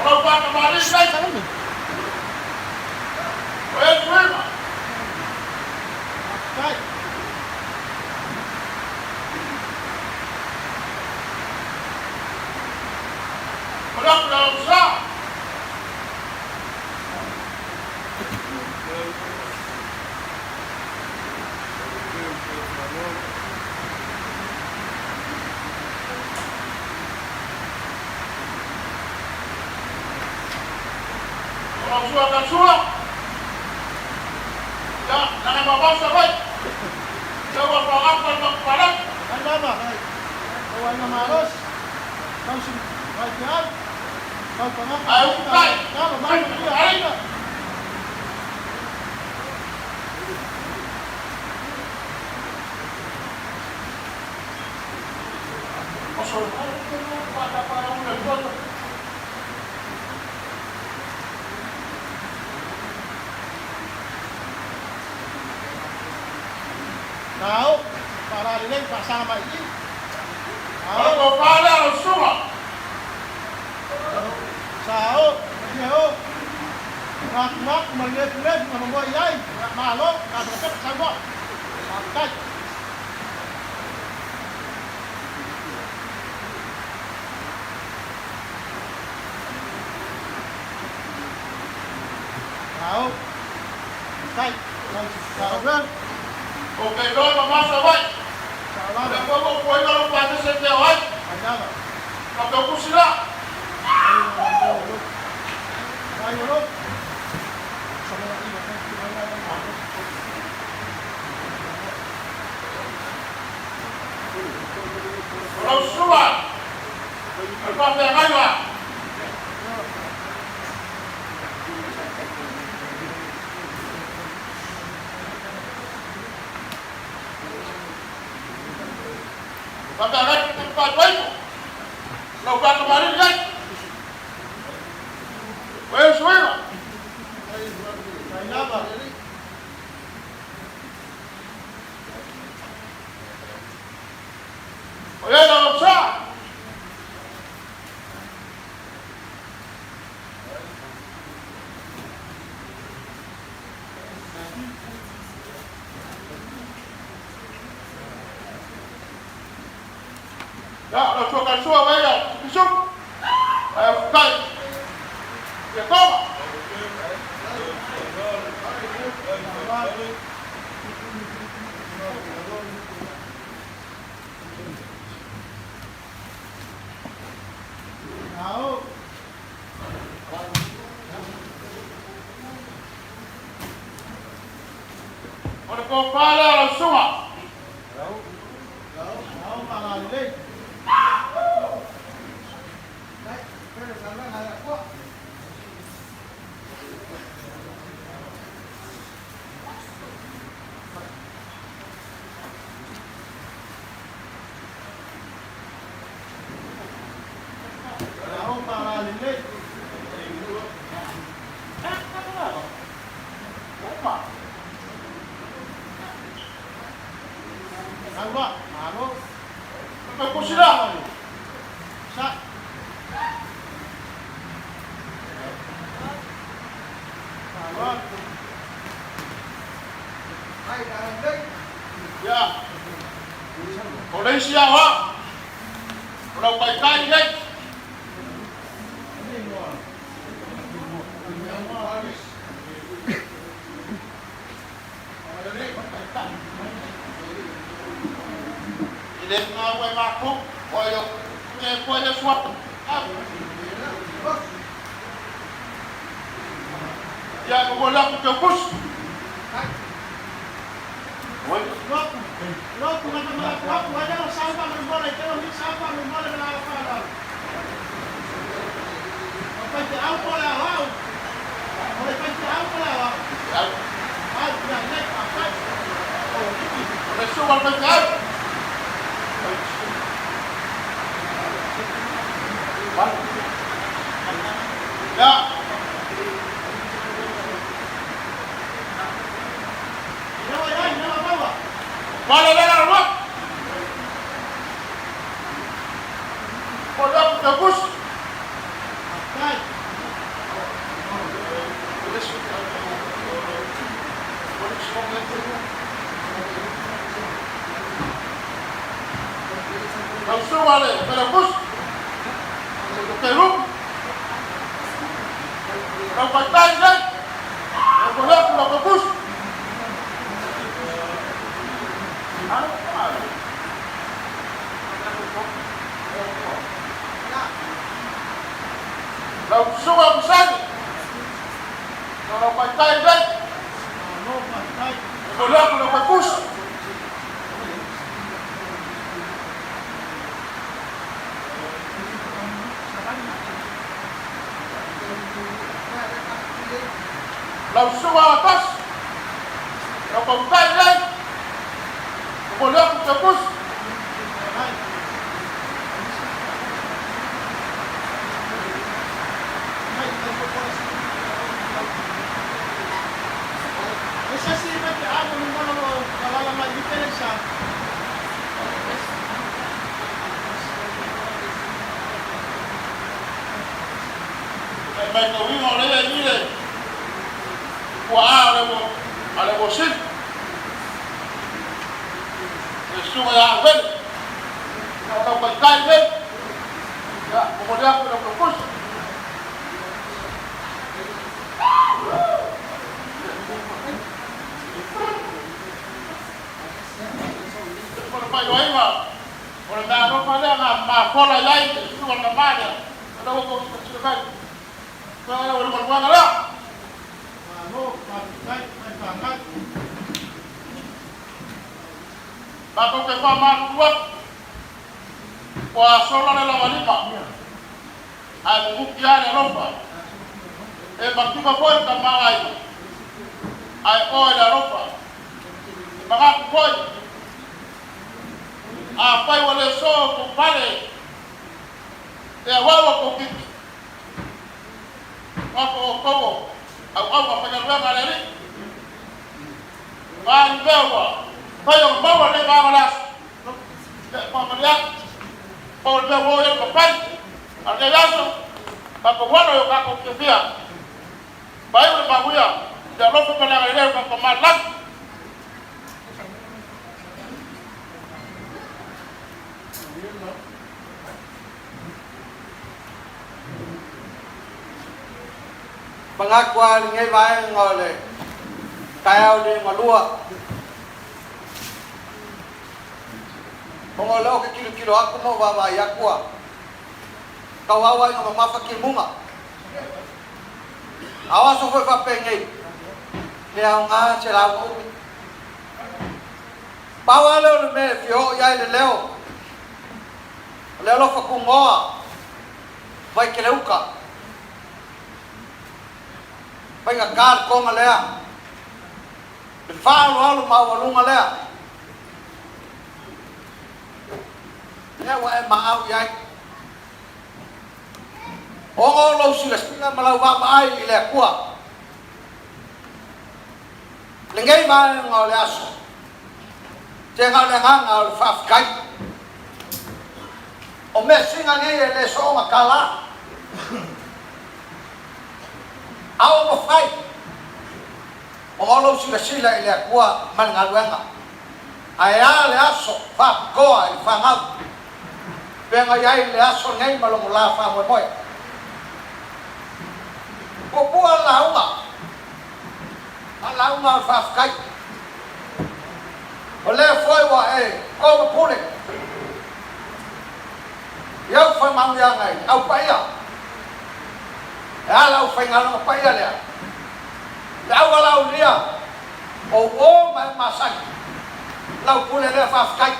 Kalau Pak kemarin saya well. Right. Dalam usaha. Orang suakan suap. Ya, jangan bawa sampai. Jawab apa kepada? Anda apa? Kawan maros. Langsung bagian. Ayo bukai. Kalau mau dia ayo. Masuk. Pada para udah. Tahu para ini bersama ini. Kalau pada semua. Tahu, tahu. Mak melihat membuat yai, malu, tak berkat sama. Sampai. Tahu. Sampai. Tahu kan? Oke, doa masa baik. Salah. Dan bawa kuih kalau pada setiap hari. Ada. Kau kusila. Ayo lo. Kalau semua. Apa yang ayo? Sampai akan tempat baik. Lakukan kemarin kan? Wes wes. Saya apa? Oh ya, dalam sah. Ya, lakukan semua baik. Besok. Ayo baik. Ya kau. Tahu. Ada kepala semua. Tahu para ini. Ya, kalau siapa, kalau baik-baik deh. Ini ngawe makuk, koyok punya suatu. Ya, boleh kebus. Lo kuna aja sampah memboleh kalau sampah memboleh melakukan. Apa itu apa lah? Boleh pakai apa lah? Sudah naik apa? Oh, ini. Boleh coba pakai. Ya. Mana dalam rumah? Kodam tebus. Langsung ada pelapus, pelum, dapat tanda, dapat pelapus. Langsung absen, dapat tanda, dapat pelapus. Langsung atas, dapat tanda, dapat pelapus. Esa sí me hago un mono para la diferencia. Baik kau ini oleh ini le, wah ada bosin, semua yang ada, kalau berkait le, ya kemudian kita fokus. Pai doa ima, orang dah apa pada ngam pola lain itu orang mana, ada orang cerita. Kalau orang berbuat lah, bapak kepa makuat, wah solar adalah lima, ay buktian Eropa, bakti bapak kamawai, ay oil Eropa, mengaku boy, apa yang boleh so kumpare, wawa kupik. Ako ako penyelenggaraan hari ini, bahan bawa, bayang bawa ni bangalas, pemilihan, pemilihan yang kepan, ada yang aku walau yang aku kefia, bayu ni bahuya, jangan lupa penyelenggaraan ini yang kemarlan. Pengakuan ngay bay ngole kaya di malua pengolo ke kilo aku no baba yakwa kawawa ng mafakir bunga awas ko fa pengay niya nga sila mo pawalo me fio ya le leo fa kungoa vai keleuka pai ngakar ko ngalea bifalo halu mawalu ngalea nya wa maau yai o lo silas pinga malau ba ai ile kwa lengai ba ngole aso te ngale nganga fa kai o me singa ngai le so makala Aw mo fai, omolo sila ile kuwa mangaluenga, ayale aso fa koa ifangau, penga yai le aso ngai malomula fa mo moy, popua launga fa kai, ole foi wa ko pune, yau fa mang yang ngai, au paya. Alau fengal apa ya dia? Awalau dia, oh masak, lau pule dia fafkai.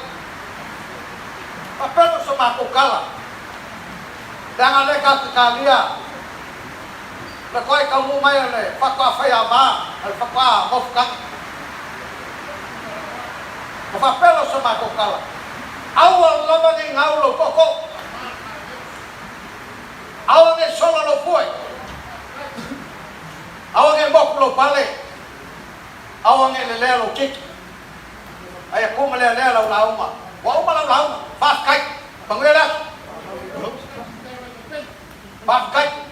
Apa tu semua kukala? Jangan leka kekalia. Lekoi kamu main le, fakwa fayama, fakwa mofkak. Apa pelo semua kukala? Awal lawan yang awal pokok. Awal yang solo lo puai. Awang yang bok lo pale, awang yang lele lo kik, ayah ku melele lo lauma, wau malam lauma, fast kite, pengelas, fast kite,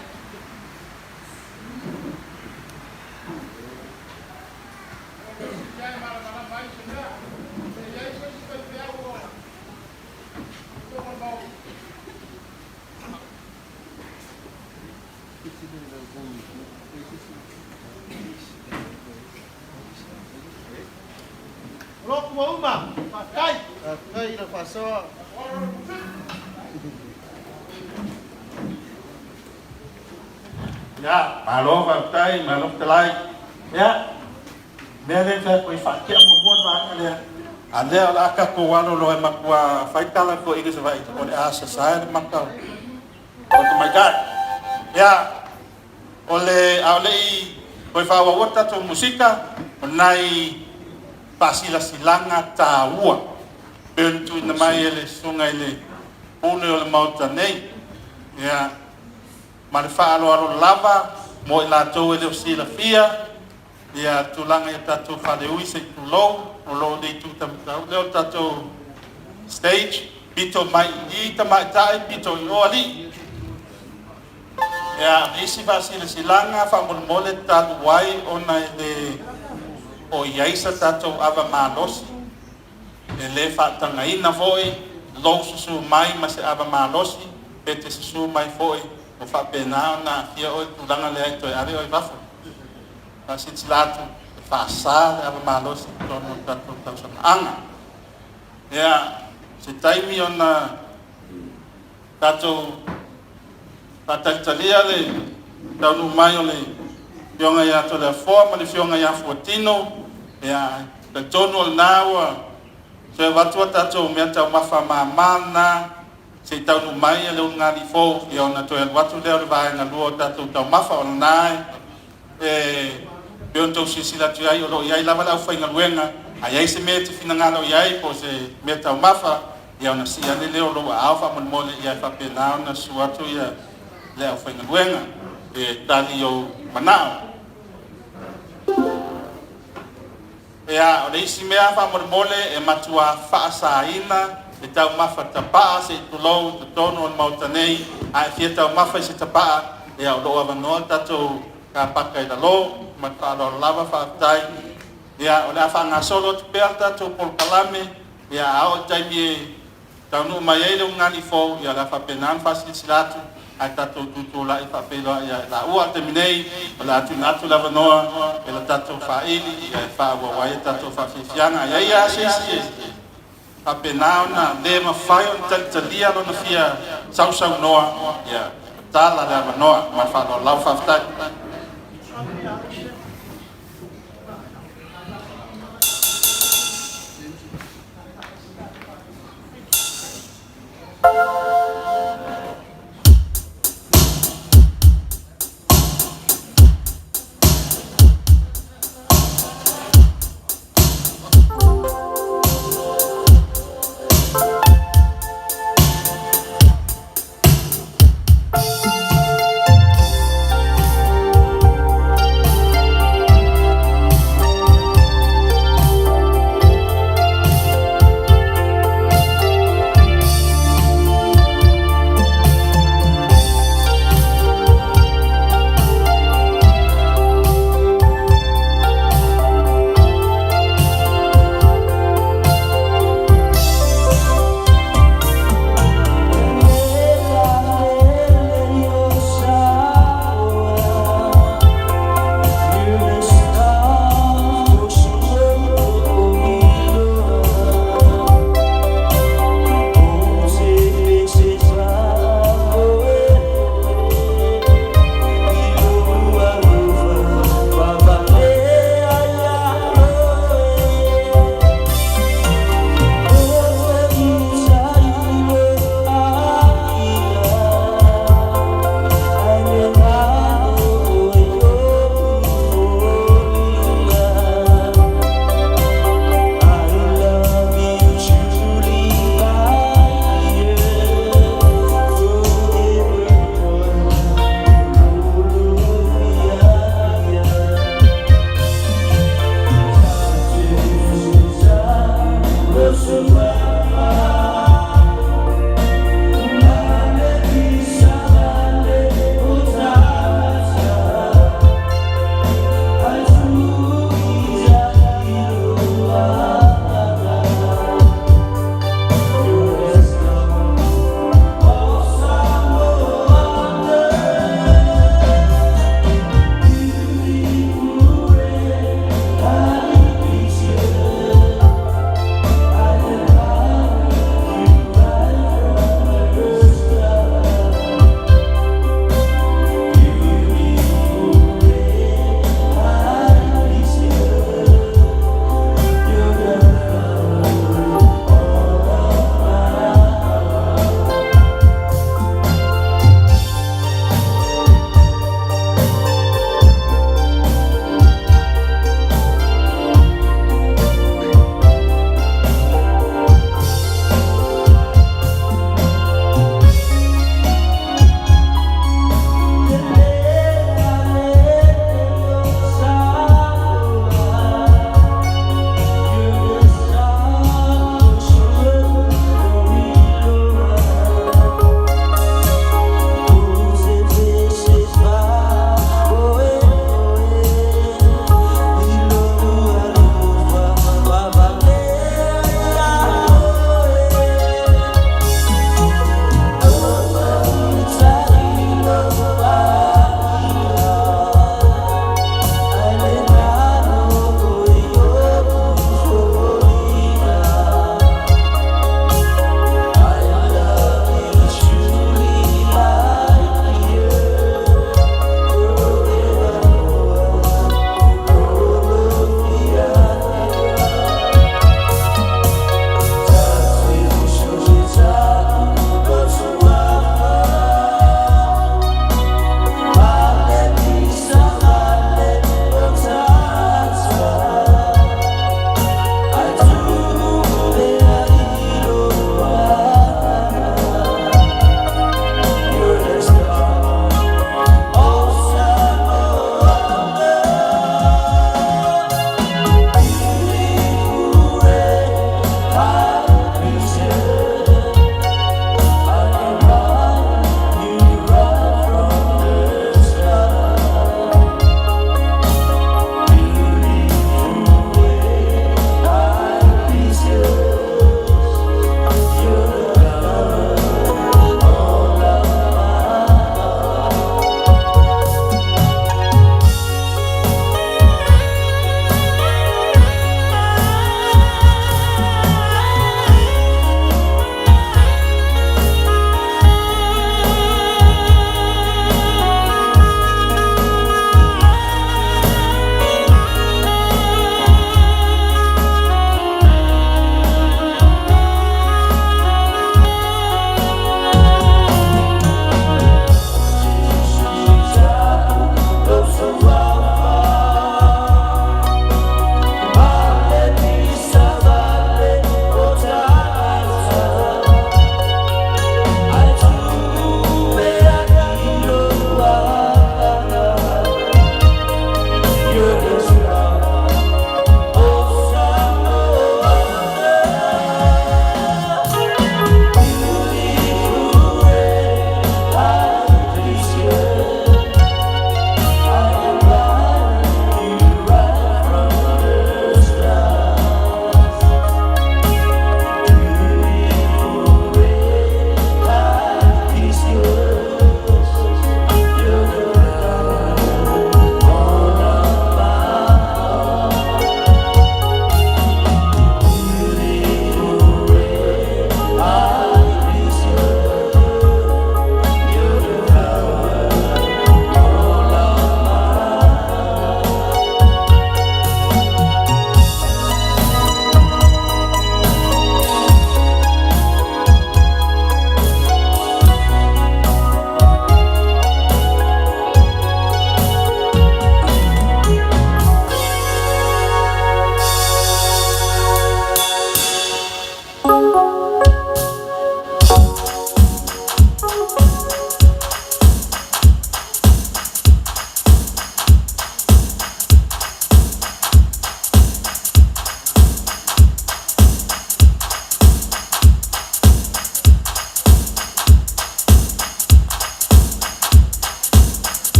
Lo mo uma, pakai. Pakai la paso. Ya, malo Veaita, malo telai. Ya. Mele fa ko fakia mo mo ba ale. Ale ala ka ko walo lo makwa Veaita la ko igis Veaita ko asa sa makau. Oh my God. Ya. Ole ko fa wa wata to musika nai pasila silanga taua. Bentu na mai ele sungai le. Pune ole mauta nei. Ya. Marifa alo lava mo ila to ele sila fia. Ya tulanga tatu faleui se tulo lo de tu tam lo tatu stage pito mai i tamai tai pito oli ya isi fasile silanga fa mole tatu wai ona de o yaisa tatu ava malos ele fa tanga ina foi lo su mai mas ava malos pete su mai foi o fa pena na fia o tulanga le to ari o bafo Kasi silatu fasa ava malos tono tatu tausan anga ya si taimi ona tatu patatalia le tanu mayo le fionga ya to le forma le fionga ya fotino ya le tono nawa se watu tatu meta mafa mamana si tanu mai le ngari fo ya ona to el watu le vai na luo tatu tau mafa online Pionto sila tu ai o ia lava la fa ngaluenga ai se mete fina ngalo ia po se meta mafa ia na sia le lo alfa mon mole ia fa pena na suatu ia le fa ngaluenga tali o manao ia o isi mea fa mon mole matua fa saina tau mafa tapa se tulo tono mautanei ai fieta mafa se tapa ia o do avano tato ka pakai da lo matalo lava Veaita ya ona fa ngasolo perta to por kalame ya ao taimi tanu mai ele ngani fo ya la fa penan fa silatu ata to la fa pelo ya la ua terminei la tu natu lava noa ela tato fa ili ya fa wa ya tato fa fiana ya sisi fa penao na le ma fa on talia no fia sau noa ya tala lava noa ma fa lo la fa Veaita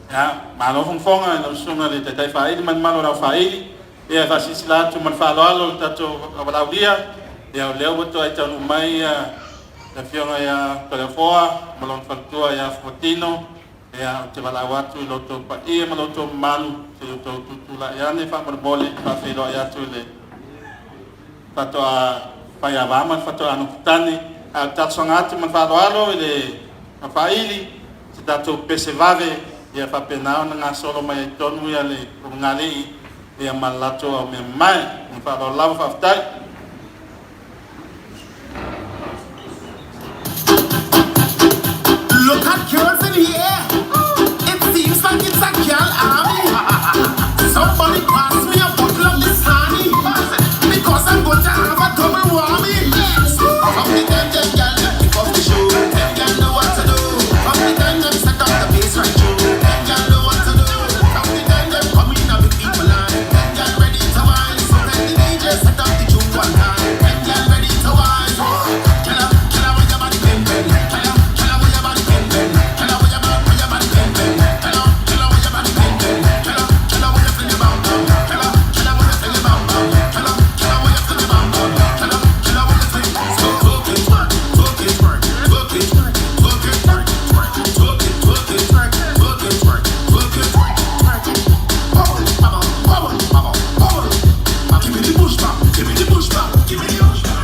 Ya, malo fonga na sunga le tai fai man malo ra fai ya fasisila tu man falo alo tato awalaudia ya leo boto ai tanu mai na fionga ya telefoa malon fatua ya fotino ya te walawatu loto pa e maloto malu te loto tutula ya ne fa bole fa filo ya tu le tato a pa ya vama fato anu tani a tatsongati man falo alo le faili tato pesevave ia whapenao na ngā solo mai ai tonu ia le ngari ia malato au me mai ni whaaro lau whaftai. Look at girls in here. It seems like it's a girl army. Somebody pass me a bottle of this honey because I'm going to have a double whammy. From the time them girl let me off the show, them girl know what to do. From the time them set up the bass right through, them girl know what to do. From the time them come in with people line, them girl ready to wine. So then the DJ set up the tune one time, them girl ready to wine. Killer, killer with your body bend bend, killer, killer with your body bend bend, killer with your body bend bend, killer, killer with your body bend bend, killer, killer with your fling your bum bum, killer, killer with your fling your bum bum, killer, killer with your fling your bum bum, killer, killer with your fling. So twerk it, twerk it, twerk it, twerk it, twerk it, twerk it, twerk it, twerk it, twerk it, twerk it, twerk it, twerk it, twerk it, twerk it, twerk it, twerk it. Bubble, bubble, bubble, bubble, bubble. Give me the push back, give me the push back, give me the push back.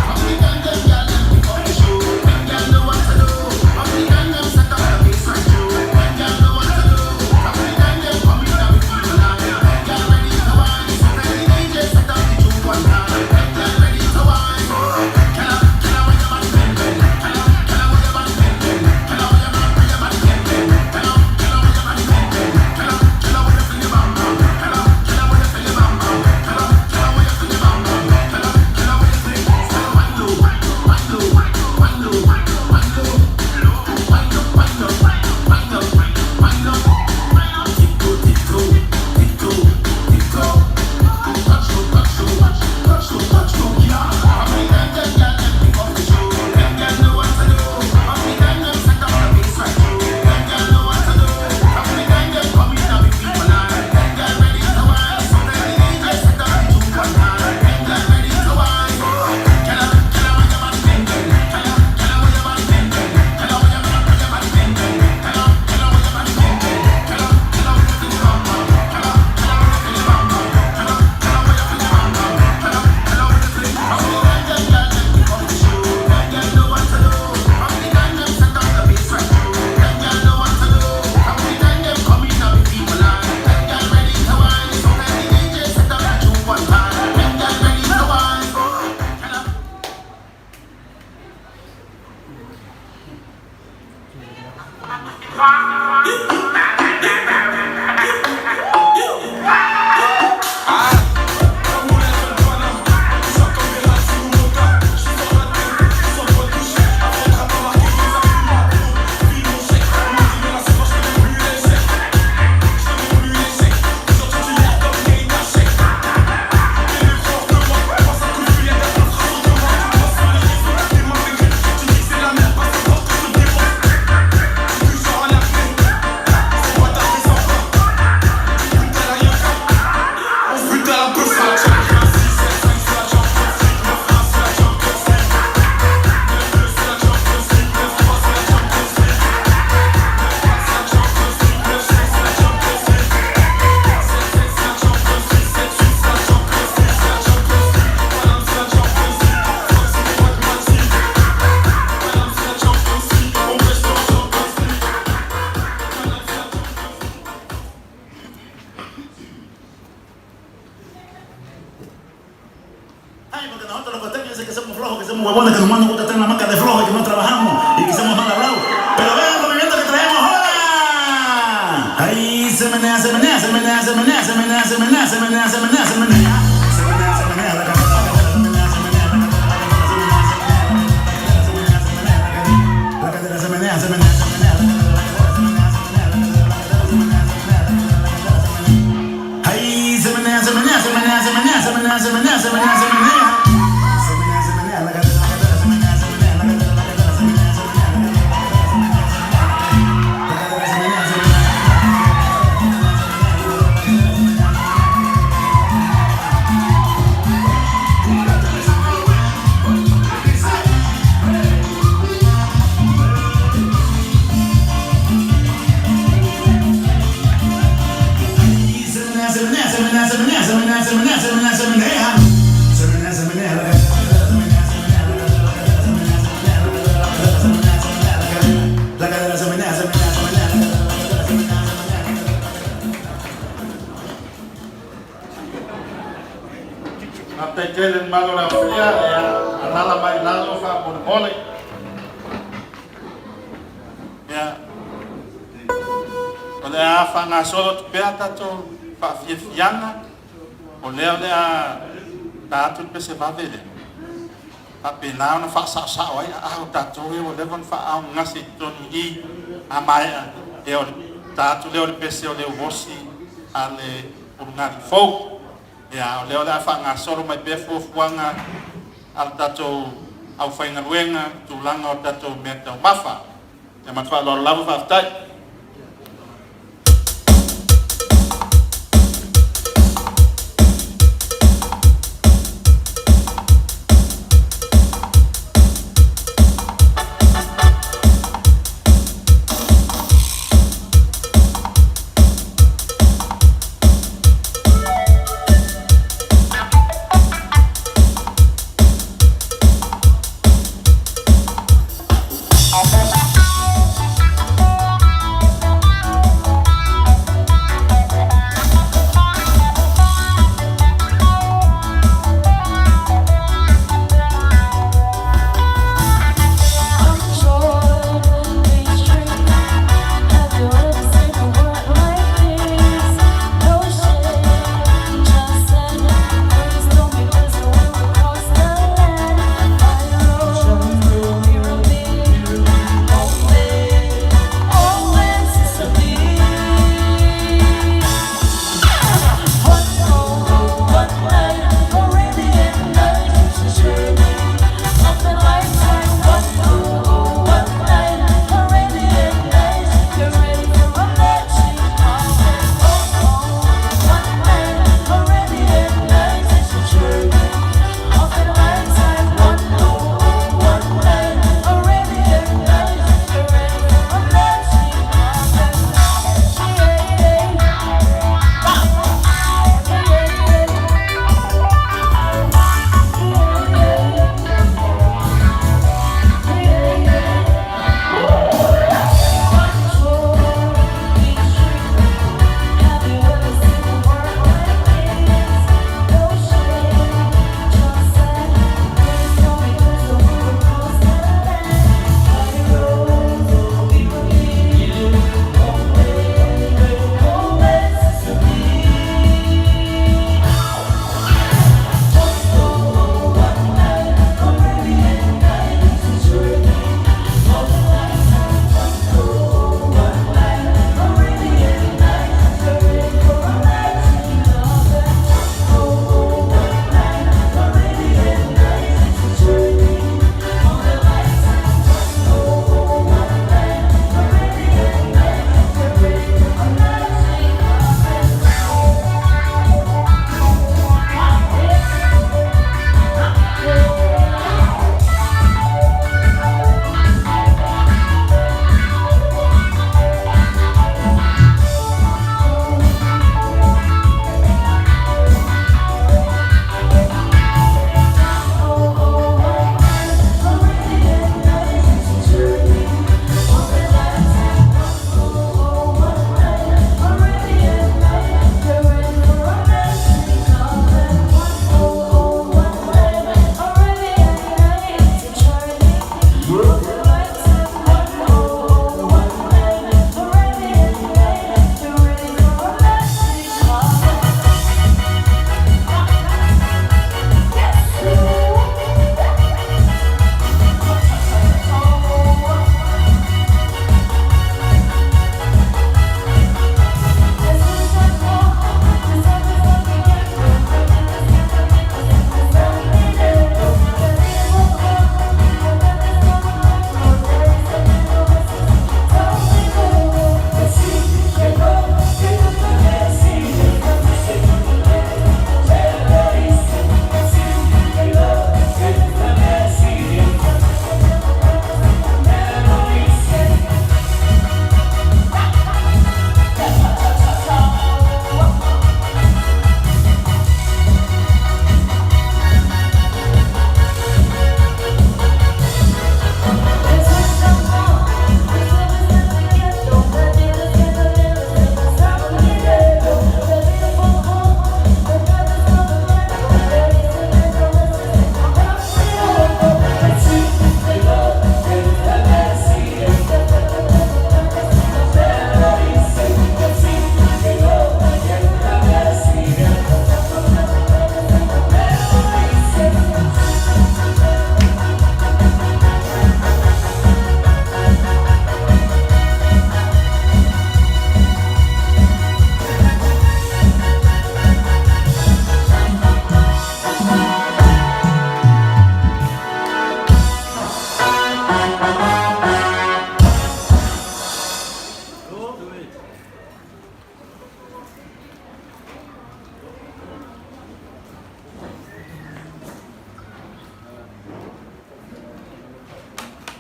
From the time them gyal let me off the show, them gyal know what to do. From the time them set up the bass right through, them gyal know what to do. From the time them come in with people line, them gyal ready to wine. So then the DJ set up the tune one time, them gyal ready to wine. Killer, killer with your body bend bend, killer, killer with your body bend bend, killer with your body bend bend, killer, killer with your body bend bend, killer, killer with your finger bum bum, killer, killer with your finger bum bum, killer, killer with your finger bum bum, killer, killer with your finger. So one low, one low, one low, one low, one low, one low, one low, one low, one low. Tiptoe, tiptoe, tiptoe, tiptoe. Touch go, touch go, touch go, touch go, yeah. From the time them gyal let me off the show, them gyal know what to do. From the time them set up the bass right through, them gyal know what to do. From the time them come in with people line, them gyal ready to wine. So then the DJ set up the tune one time, them gyal ready to wine. Killer, killer with your body bend bend, killer, killer with your body bend bend, killer with your body bend bend, killer, killer with your body bend bend, killer, killer with your finger bum bum, killer, killer with your finger bum bum, killer, killer with your finger bum bum, killer, killer with your finger. From the time them gyal let me off the show, them gyal know what to do. From the time them set up the bass right through, them gyal know what to do. From the time them come in with people line, them gyal ready to wine. So then the DJ set up the tune one time, them gyal ready to wine. Killer. Ay, porque nosotros los costeños dicen que somos flojos, que somos huevones, que nomás nos gusta estar en la marca de flojos y que no trabajamos y que somos mal hablados. Pero vean el movimiento que traemos ahora. Ahí se menea, se menea, se menea, se menea, se menea, se menea, se menea, se menea, se menea. Se menea, se menea, la cabeza, la cabeza, se menea, se menea, la cabeza, la cadera se menea, se menea, se menea, la cadera se menea, se menea, la cadera se menea, se menea, la cadera se menea, se menea, se menea. Ahí se menea, se menea, se menea, se menea, se menea, se menea, se menea, se menea. La cadera se menea, se menea, se menea, la cadera se menea, se menea. Até que ele malo na fria, a nala mai nalo fa por mole. Olha a fanga solo tu perta to fa fiana. Olha a tatu pese va vele. A pena na fa sa ai a tatu e o levon fa a ngasi tonu I a mai e o tatu le o pese o le vosi ale urngari fo. Ya, oleh oleh fanga soro mai befo fuanga al tato au fainga ruenga tulanga o tato meta mafa. Ya matfa lo lavu fa tai.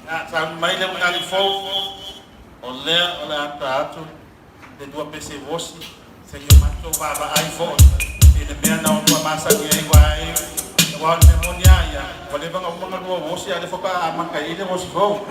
Sa mai le ngali fo o le atu le dua pese vosi se yo mato baba ai fo le mea na o masa ki ai wai wa le monia ya o le banga o dua vosi ale fo ka maka ile vosi fo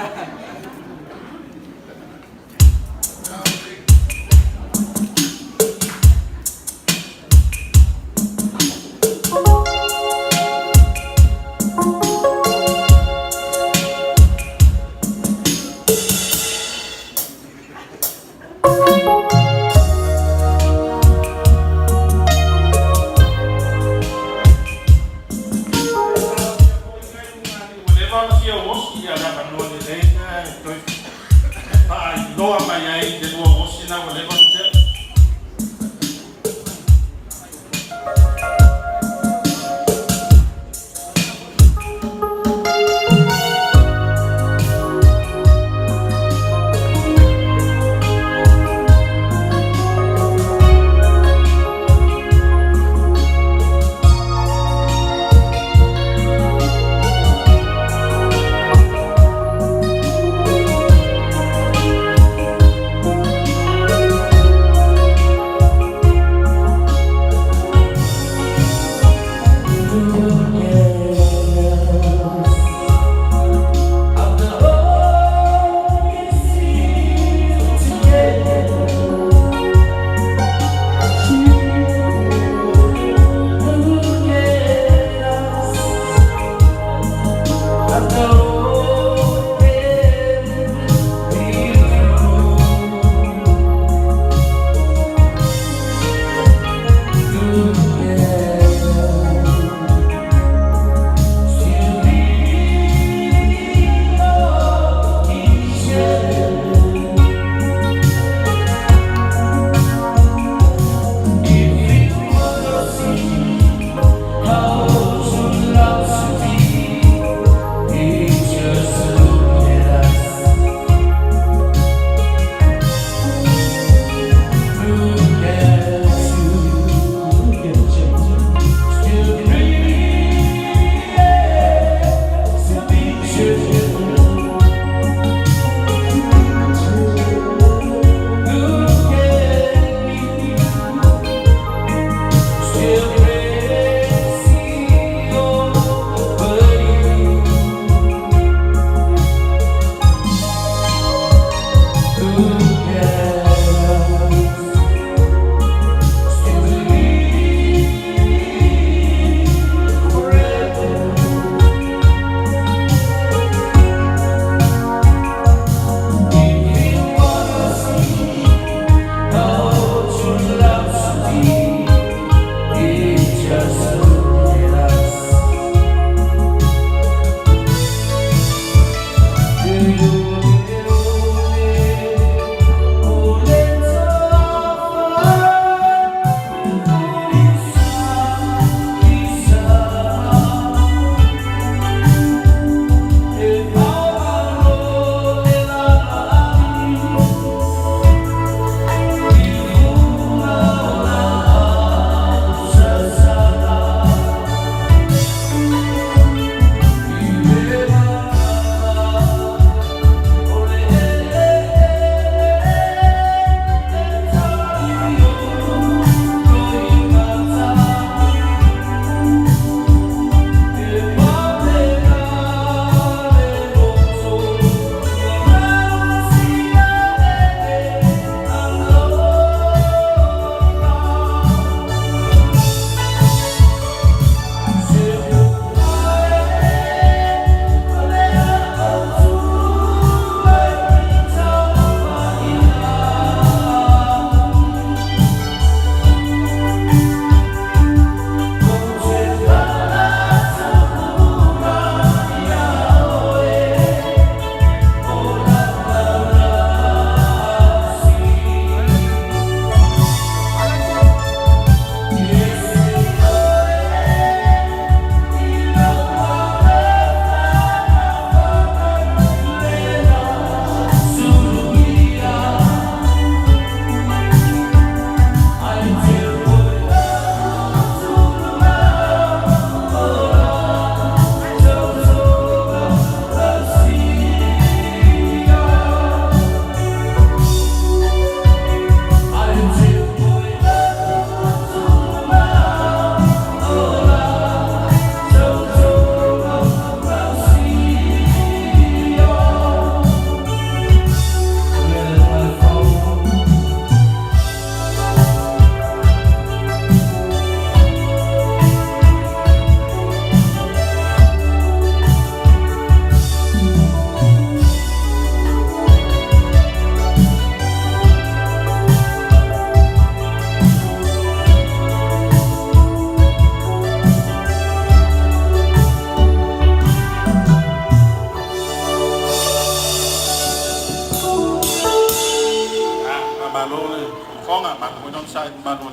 alo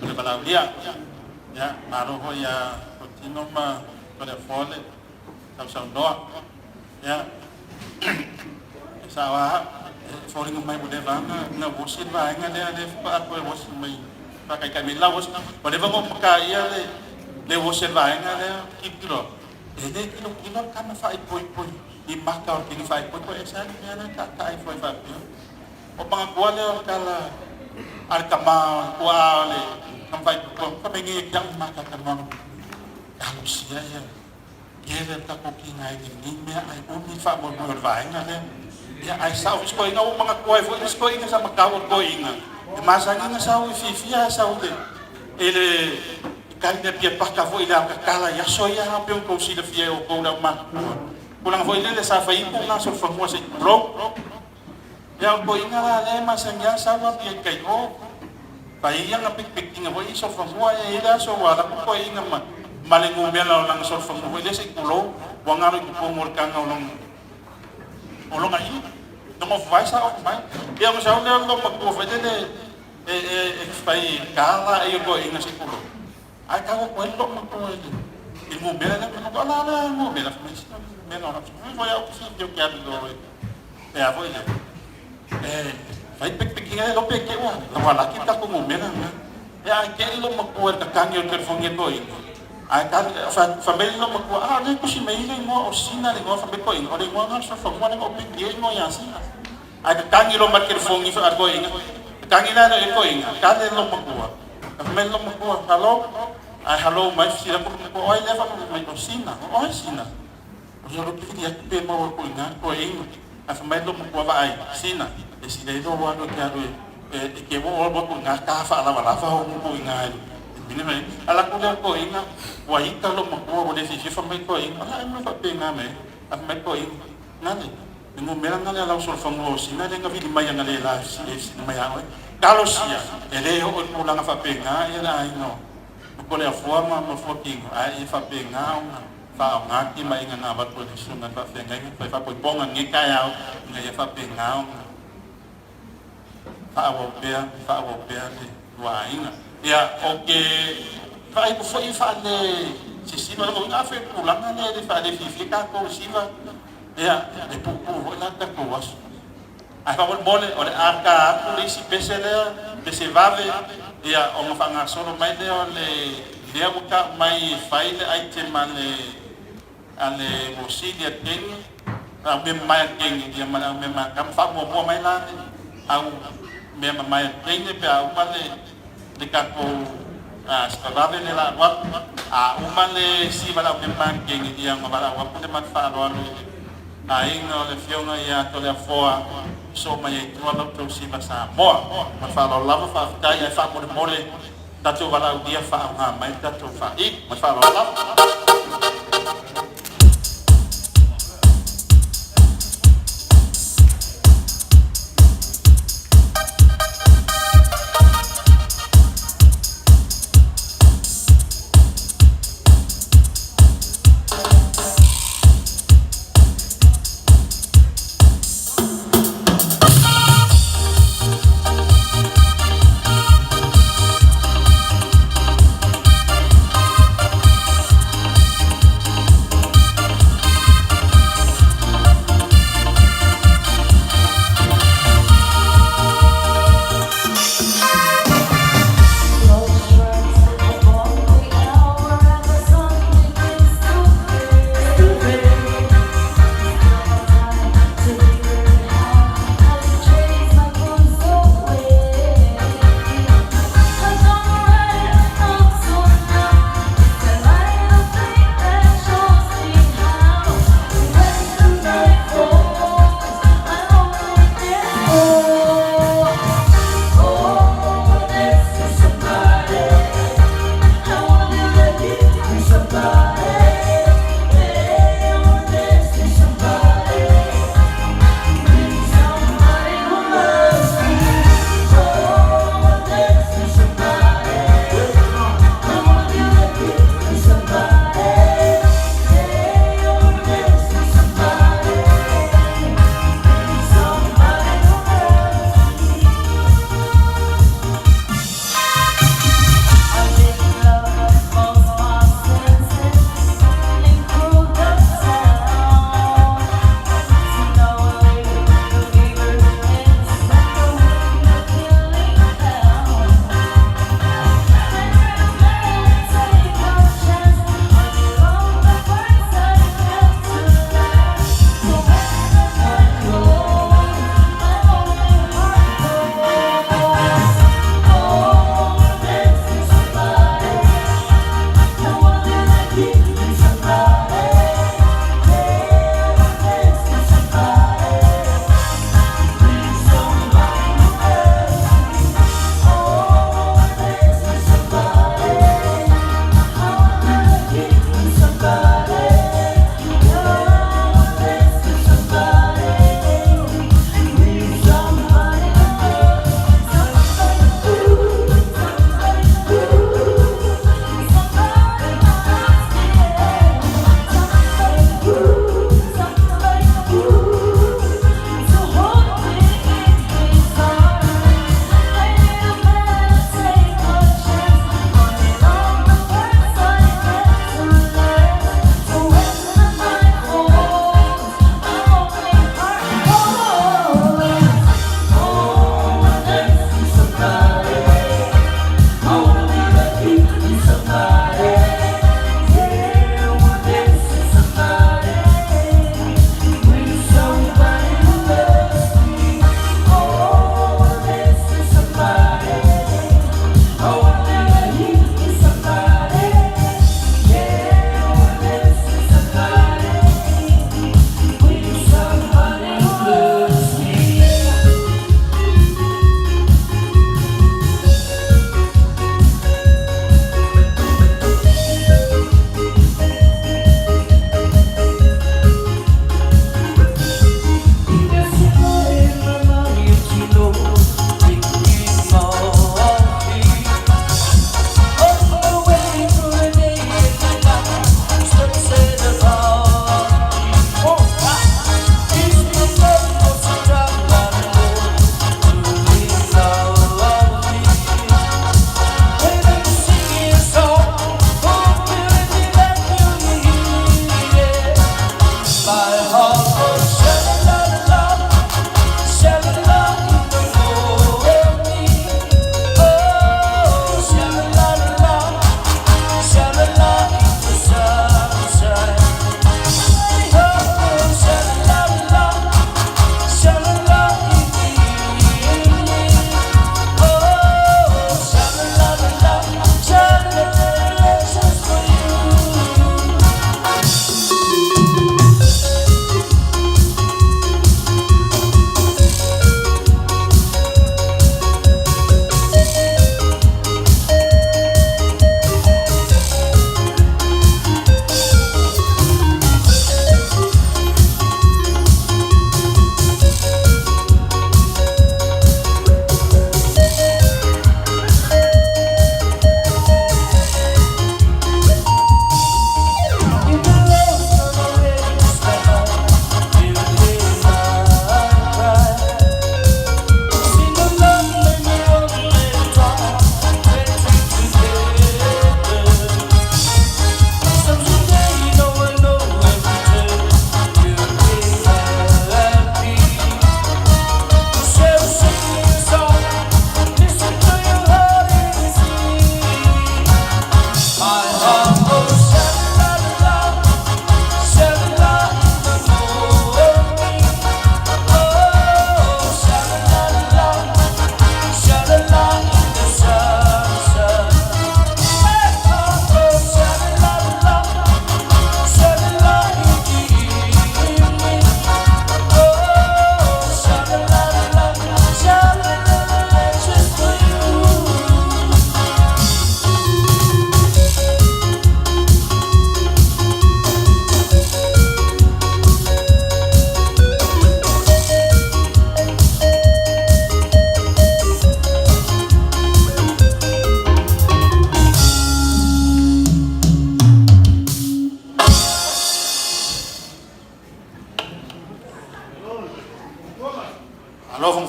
le balau dia ya aro ho ya tino ma pada fole sau no ya sawa falling mai bude vanga na wosin va nga de pa ko wosin mai pa kai kai la wosin bude vanga pa ia le wosin va nga de kilo de kilo kana fa ipoi i maka o kini fa ipoi esa ya na ka kai foi fa o panga kuale kala ar kama kuale kam fa ko pengi yang maka tamang kalau sia ya Gere ta ko kinai ni me ai umi fa mo va nga de ya ai sau ko inga o mga kuai fo ko inga sa makawon ko inga masang inga sau fifia sau de ele kai de pia paka fo ila ka kala ya soya ha pe ko si de fia o ko na ma kulang fo ile sa fa ipo na so fa mo se bro ya ko inga la le masang ya sa wa pia kai o pa iya nga pik inga fo iso fa mo ya ila so wa la ko inga ma malingu bela lang so fa mo ile se kulo wangaro ko mo ka ngolong olong ai no vai sa mai dia mo sa le lo mo fa de fai kala e ko inga se kulo ai ka ko lo mo ko il mo bela na ko la mo bela fa me no no foi ao que eu quero do a foi fai pek inga lo pek wa la kita ko mo bela ya ke lo mo ko ka kanyo telefone ko ai ka family no mo ko le ko si mai le mo o sina le mo fa ko in o le mo na so fa mo le ko pek ye mo ya sina ai ka kanyo lo ma telefone fa ko in kanyo na le ko in ka le lo mo ko family lo mo ko hello mai si la ko ai le fa mai ko sina o sina o yo lo que dia pe mo ko in a family lo mo ko va ai sina e si le do wa do ka do e ke mo o ko nga ka fa la fa o ko in ai ini mai ala ko inga wa ita lo mo ko de si fa mai ko inga ala mo fa pe nga me a mai ko inga nani mo mera nga la so fa mo si na nga vi mai nga le la si mai a kalau sia ele o ko la nga fa pe nga ela ai no ko le forma mo fo king ai fa pe nga fa nga ki mai nga na ba ko de su nga fa pe nga fa ko ponga ngi ka ya nga fa pe nga fa wo pe wa inga ya oke vai ko foi fa le si no ko nga fe pulang na le fa le fi ka ko si va ya de pu la ta ko was ai fa mole o le arka ko le si pesele de se vave ya o fa nga solo mai de o le dia buka mai file item ale bosilia king a me mai king dia me ma kam fa mo mai la au me mai king pe au male de kapo skabave ne la wat umane si bala me manke ngi dia ngabala wa pute mat fa ro ai no le fiona ya to le foa so mai tu ala to si basa mo ma fa lo lava fa ta ya fa mo mole ta to bala dia fa ma mai ta to fa I ma fa lo lava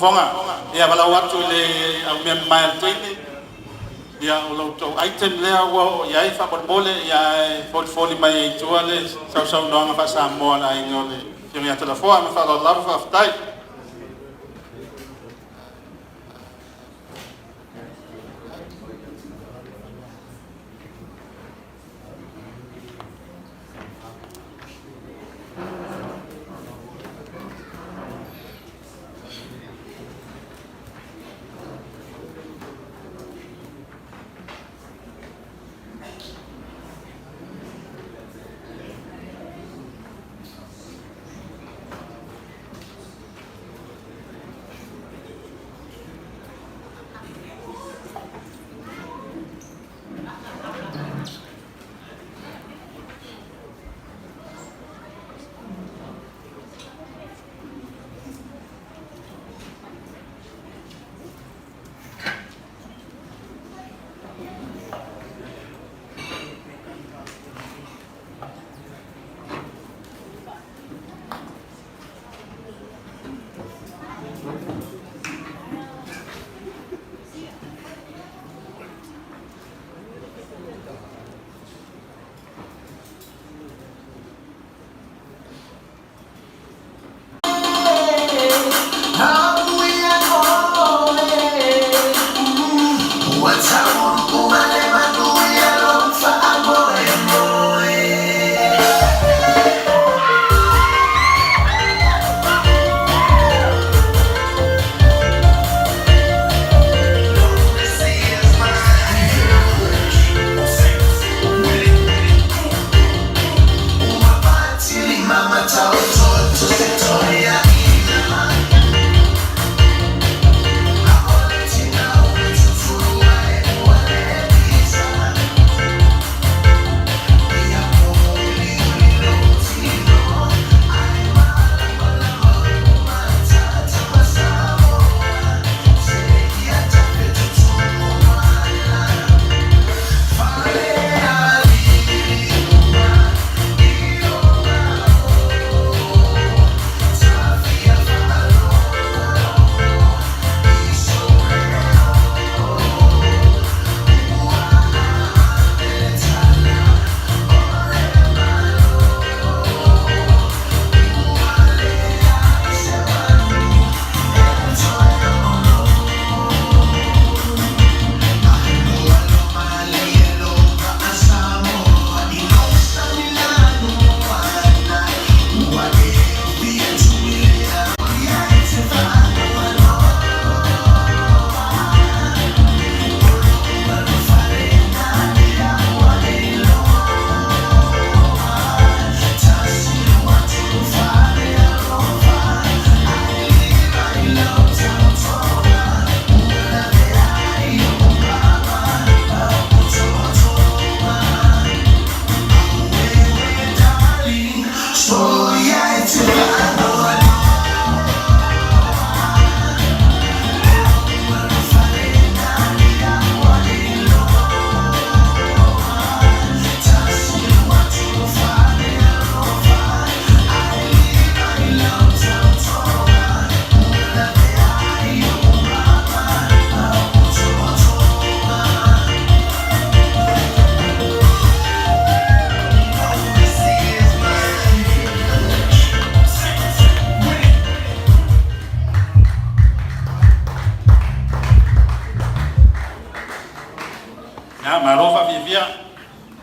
fonga ia wala watu le au me mai tuini ia o lo to item le o ia fa bole ia portfolio mai tuale sau no nga fa sa mo na ingole ia telefone fa la lava fa tai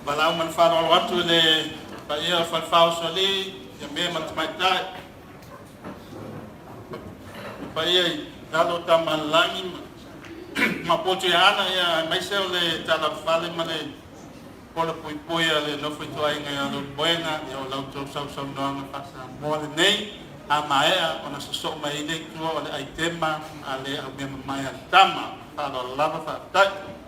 Balau man farol watu le pa ia fal fau soli ya me man tmaitai pa ia dalo tamalani mapoto ya ana ya mai se le tala fale mane pola pui le no foi toai nga no buena ya lau to sau no pasa mo nei a maea ona so mai nei tu ole ai tema ale a me mai tama para lava fa tai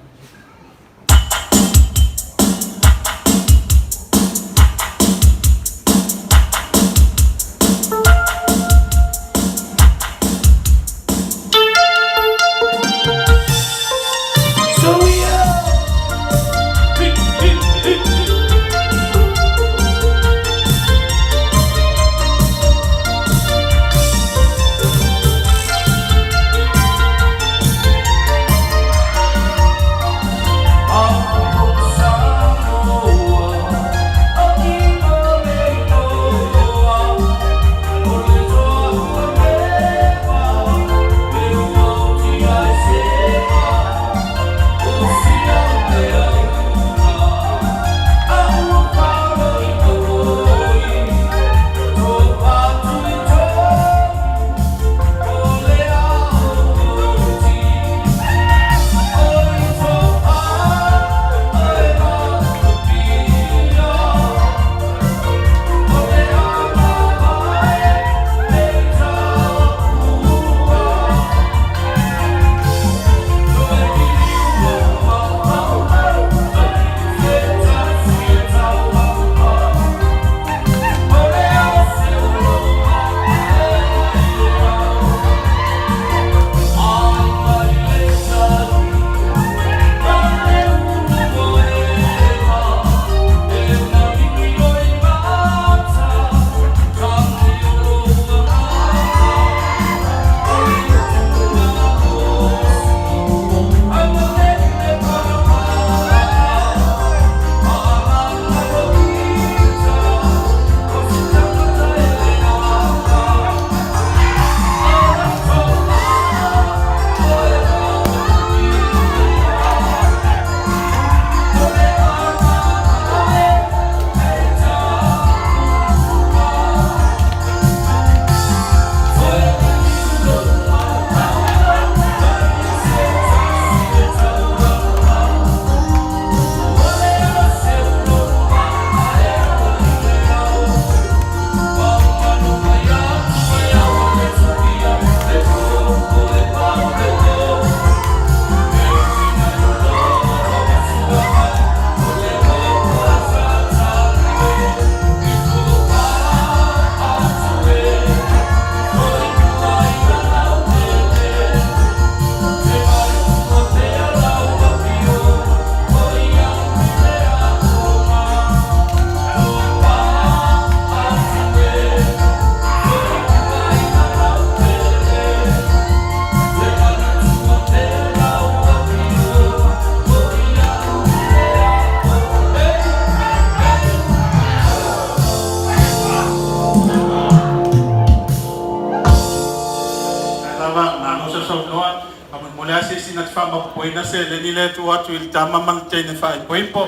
mo poina se le ni le tu atu il tama man te ne fai poipo.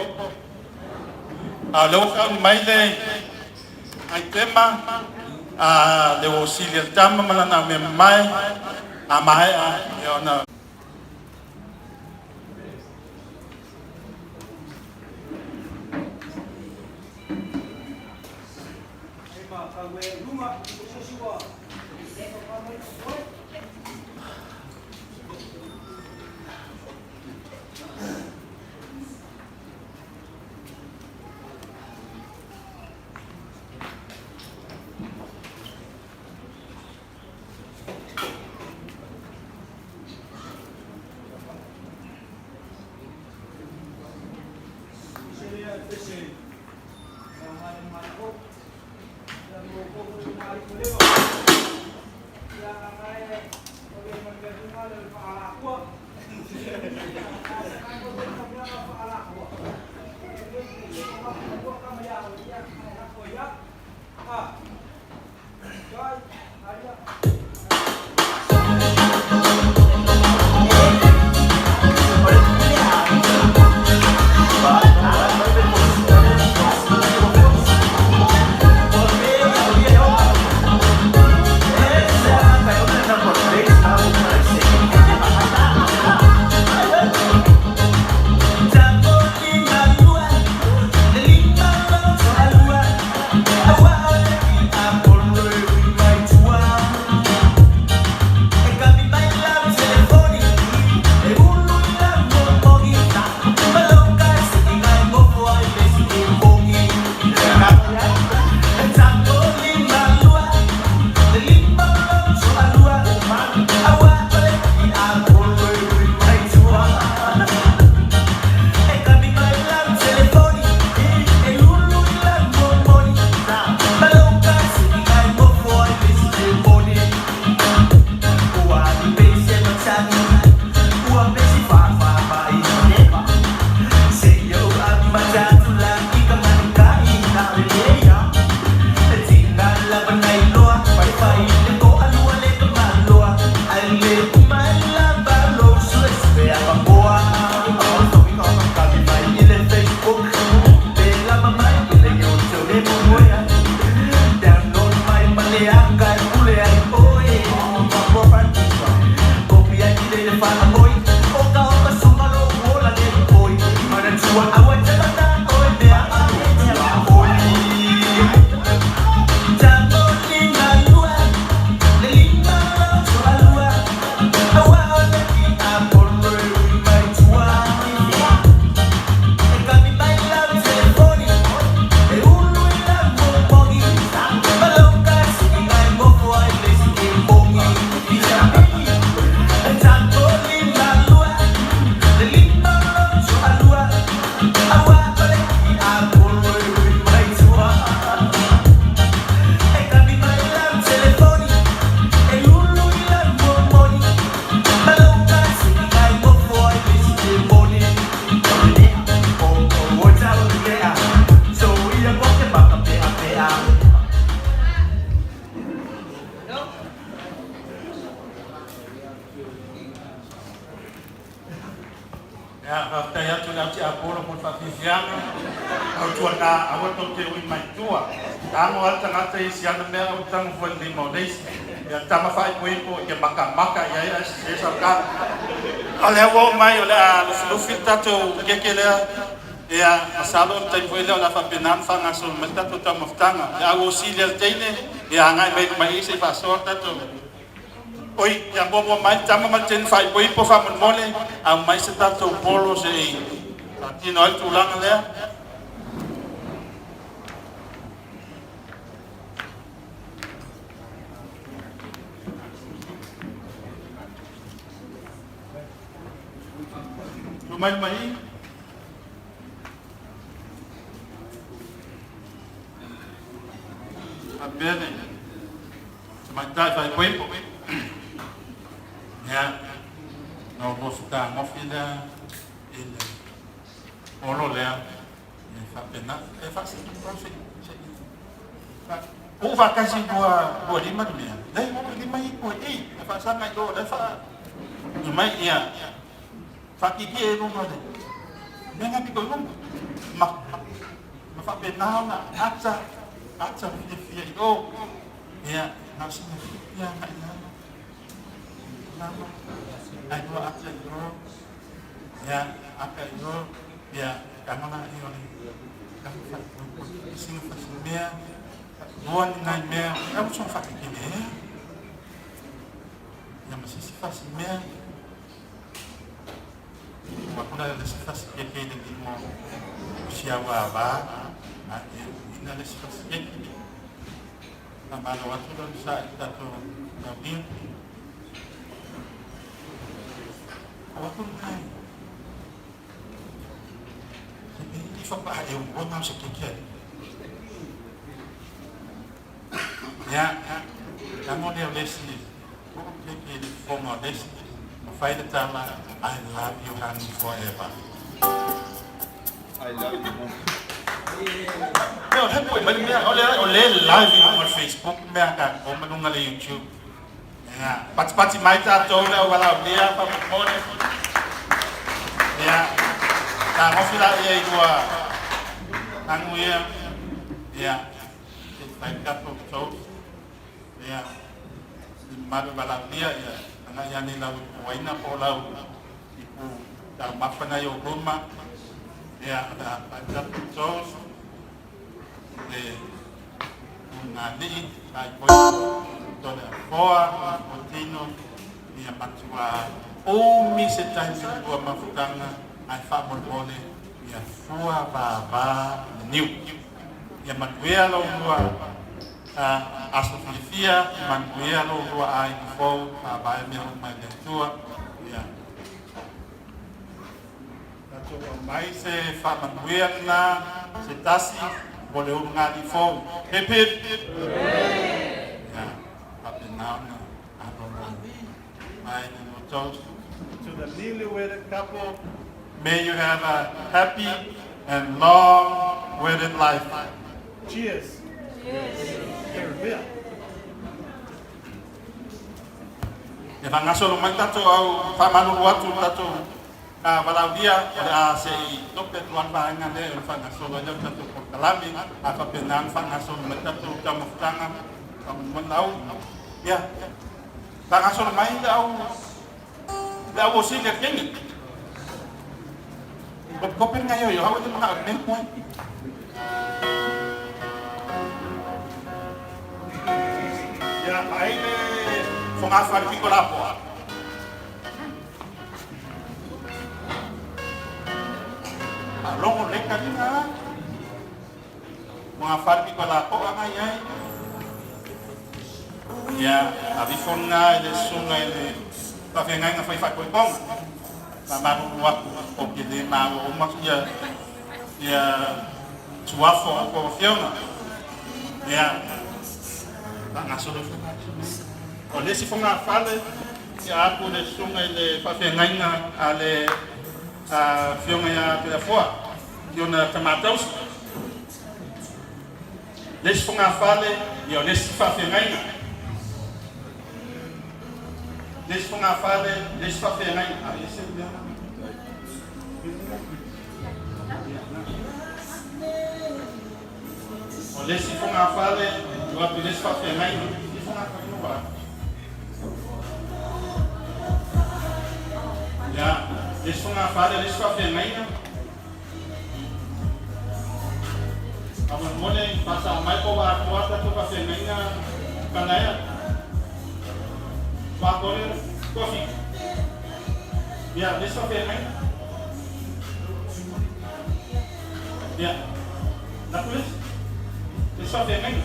A lo ka mai le ai tema a le osilia tama malana me mai a mai a yo na mai o le a lufi tatou kekele ia masalo tai foi le la fapenan fanga so meta to tamoftanga ia o silia teine ia ngai mai se fa sorta to oi ya bobo mai tama ma ten fai poi po fa mole a mai se tatou polo se tino altu langa le mai a bene mai dai fai poi ya no bosta mo fida il olo le e fa pena e fa sì o va casi bo lima dunia dai lima i ko fa sa mai do da fa mai ya Fakiki e runga le. Menga piko runga. Ma whapenao na ata fia I o. Ia, nā singa fia na I nana. Nama, ai roa ata I roa. Ia, aka I roa. Ia, kamana I o ni. Kama whapenao. Singa whapenao mea. Noa ni nai mea. Kama song whakiki mea. Ia, masisi whapenao mea. Wakuna le sifas keke de mo siawa ba a ina le sifas keke na mano watu do sa tato na bin wakun kai ni fa ba e un bon sa keke ya mo de lesi ko keke de forma lesi Fight the time, I love you, honey, forever. I love you more. No, help me. Ole live on Facebook, me akan ko manunga le YouTube. Ya, pati mai ta tola wala dia pa mo. Ya. Ta ngofila ye dua. Anu ya. Fight ka to. Ya. Madu wala dia ya. Na yani lau waina po lau ipu darmapa na yung rumah ya ada pajak sos ngali ay po toda foa contino ya patua mi se tayo buwa mafutanga ay famol mole ya foa baba new ya magwea lau buwa asofia manguia lo rua ai fo ba me mai de tua ya tato mai se fa manguia na se tasi vole un ngadi fo hepit ya apena na adoro mai no toast to the newlywed couple, may you have a happy and long wedded life. Cheers. E vangaso lo mai tato au whamanu watu tato na walau dia a se tope tuan vaenga le o vangaso lo jau tato por kalami a whapenang vangaso lo mai tato kamufutanga kamumanau ya vangaso lo mai au sile kengi kopen ngayo yo hawa te mga agnen mo ya aile fonga fali pikola po alongo leka dina mga fali pikola po ang ayay ya abi fonga ile sunga ile pafenga nga fai fakoi pong pamaru waku o kede maru umak ya tuafo ko fiona ya Nasolo oleh si fonga fale ya aku le sunga le pafengainga ale fionga ya pela foa yona tomatoes les fonga fale ya les pafengainga les fonga fale les pafengainga ese ya oleh si fonga fale eu aprendi a fazer mais e foi na coisa no bar. Já, eles foram na fada, eles fazer mais. A mulher passa mais para o bar, quarta para fazer mais na canela. Para correr, coffee. Já, eles fazer mais. Já, na polícia, eles fazer mais.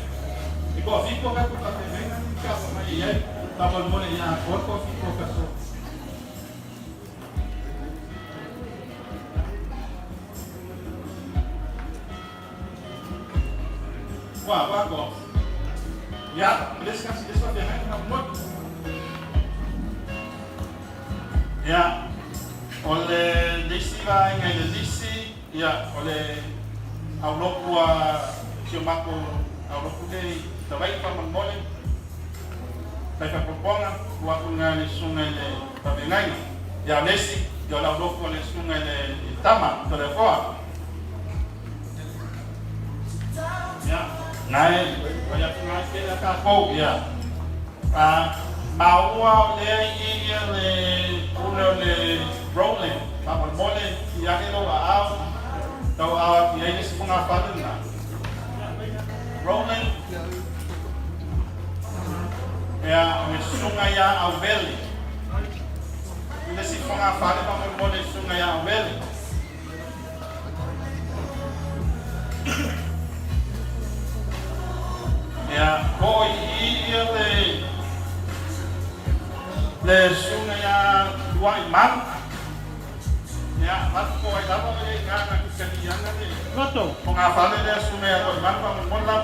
Iko fiko ka kuta temena ka sama iya tabal mo ya ko fiko ka so wa ko ya les kasi des pa temena mo ya ole desiva ngai desi ya ole aulokua siomako aulokudei Tabai pa mangmole, tayo pa pagponga, wakong nga ni sungay le pabingay, ya nesi, yo la loko le sunga le tama to le foa ya nai ya tuna ke la ka ko ya maua le le uno le rolling pa mole ya ke lo a tau a ki ai se funga na rolling ya me sunga ya au veli ile si funga pa mole sunga ya au veli ya ko i le sunga ya dua imam ya mat ko ai dapat le ngana kesian ni Roto. funga pa le sunga ya dua imam pa mole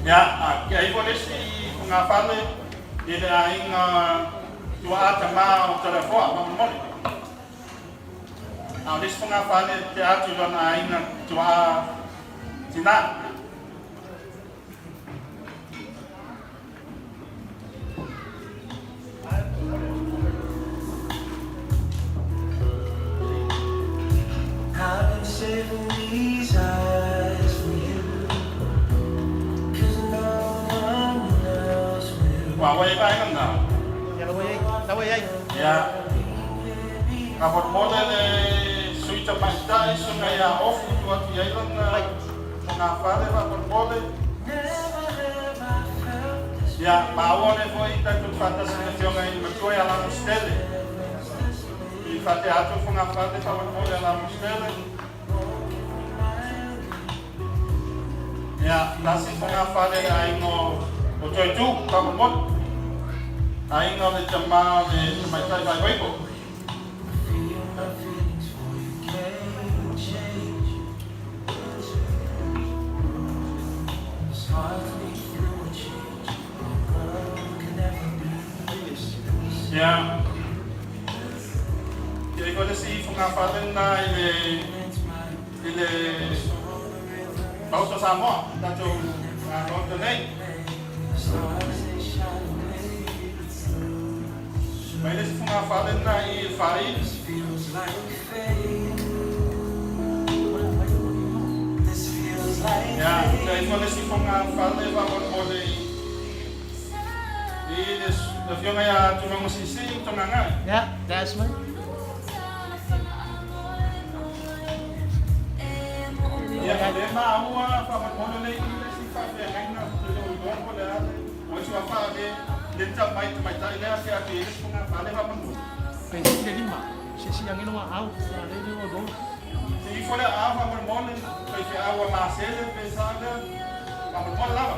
ya, kaya boleh si pengapal dia aing tua cama telefon mamon. Alis pengapal dia tujuan aing tua Cina. Wawai ba kan na? Ya laway. Ya. Kapag mo le suita pasta iso nga ya off to at ya lang na fare ba kapag mo le. Ya, mawo le foi ta tu fata situación aí me foi ala mostele. E fate ato foi na fate pa mo le ala mostele. Ya, nasi foi na fate aí no Toetu pa mo. Aing no le chama de mai tai vai waipo. Ya. Jadi kalau si pengapatan na ile bauto samo tato bauto nei. Mas esse pengapatan na fai ya, jadi kalau si pengapatan vamos boleh ini Yung kaya cuma musisi, ito nga nga. Ya, that's man. Ya, kaya maawa, pamagmono na yung si Fabi, kaya na, tulong ko na, o si Fabi, dito may tayo na, kaya pilis ko nga, pala pamagmono. Kaya siya lima, siya ang inuwa out, siya rin yung go. Si Fola, pamagmono, kaya si Awa Masele, pesada, pamagmono lang.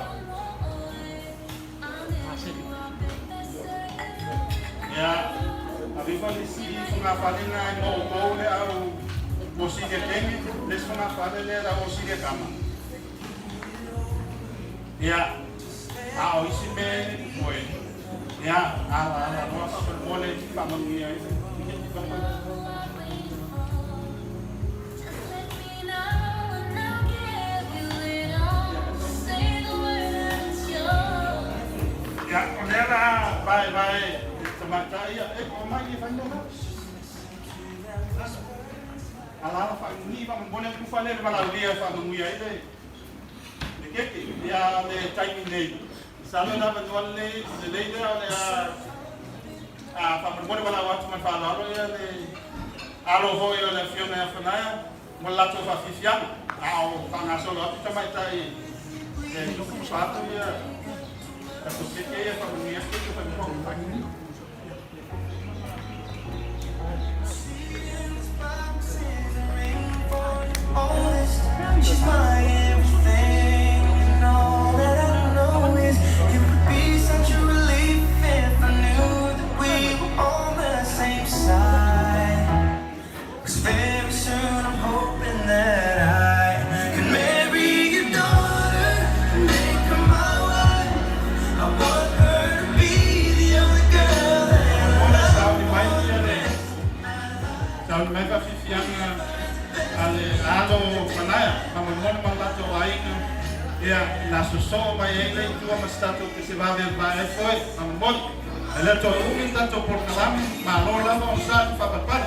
Masele. Ya, arriba de si pengapalin na mau le au bosi de temi, les pengapalin le au bosi de kama. Ya, au isi me foi. Ya, ala nossa permole pa mangia isso. Ya, olha vai mata iya koma ni fanya na ala fa ni ba mbona ku fa le bala dia fa mu ya ile de que ya le timing ne salo na ba wale le le ale fa mbona bala wat ma fa la ya le alo ho yo le fiona ya fa na mo la to fa fifian au fa na solo ta mai tai e ku fa to ya ta to se que ya fa mu ya que fa mu fa ni She's my everything, and all that I know is it would be such a relief if I knew that we were on the same side. 'Cause very soon I'm hoping that I can marry your daughter and make her my wife. I want her to be the only girl that I love. Sabi may pa fifian ale alo panaya, pamon so mai ele tua mastato que se vai vai foi amor ele to umi tanto por calam ma lo la no sa fa pa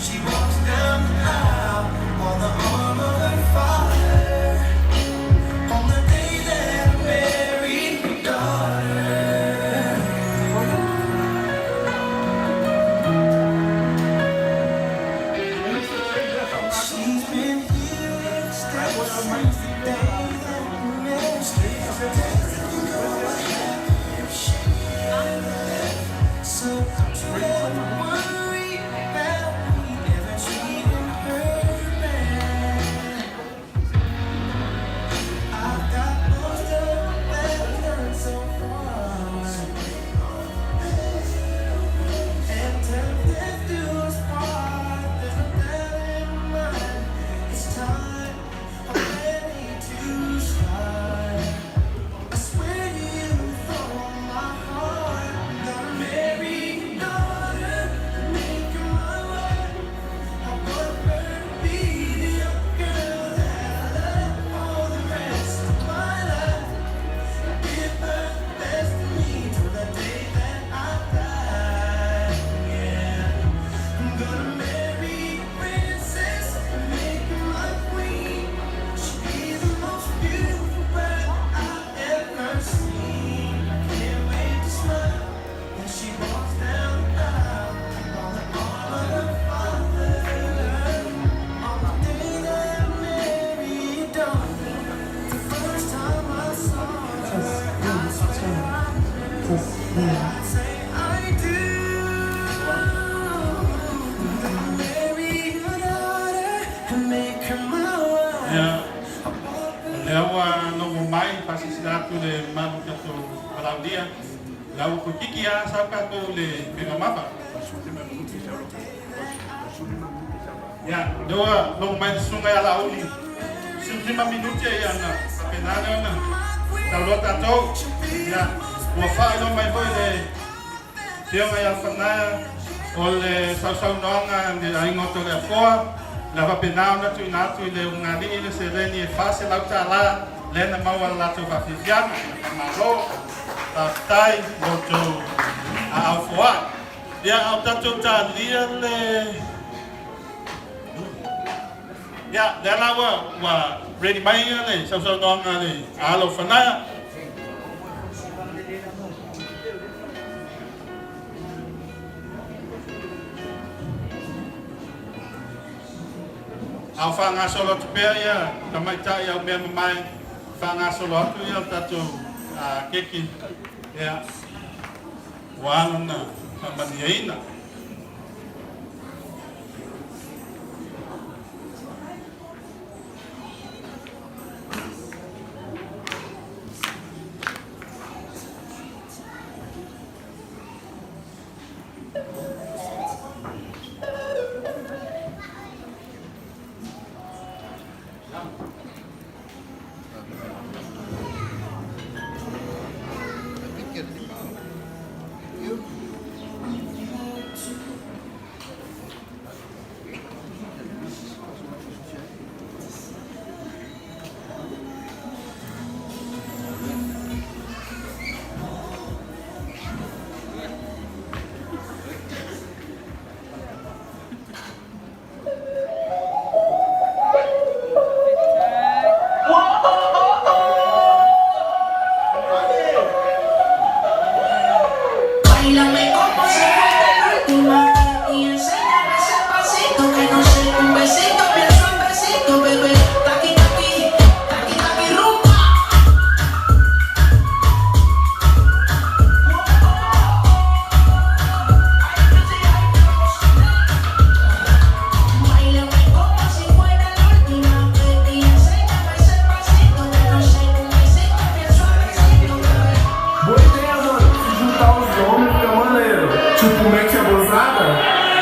She walks down the aisle on the arm of her father on the day that I married her daughter. She's been here ever since the day that we met. So don't you ever worry about me ever treating her bad. I've got most of that done so far, and till death do us part, there's no doubt in my mind. It's time, I'm ready to start. I swear to you with all my heart, I'm gonna marry your daughter, make her my wife. I want her to be the girl that I love for the rest of my life. Give her the best of me till the day that I die. Yeah, I'm gonna marry a princess and make her my queen. She'll be the most beautiful bride I've ever seen. Can't wait to smile when she walks down the aisle on the arm of her father. On the day that I married your daughter, the first time I saw her, I swear I'd say I do. Marry your daughter and make her my wife. ya lewa no mai fasisatu le mamu kato dia lau ko kiki a sa ka ko le mega mapa ya doa no mai sunga ya la uli 5 minuti ya na penana na talo tato ya wa fa no mai boy le tio ya fana ole sa nonga de ai ngoto le foa la va penana tu na tu le ngani ile sereni e fase la tala le na mawa la tu va fiana ma ro ta tai moto a foa ya au tato ta lia le ya de la wa ready mai le sa nonga le alo fana au fanga solo te pea ia tamai tai au mea mai fanga solo atu ia tatu keki ia wano na maniaina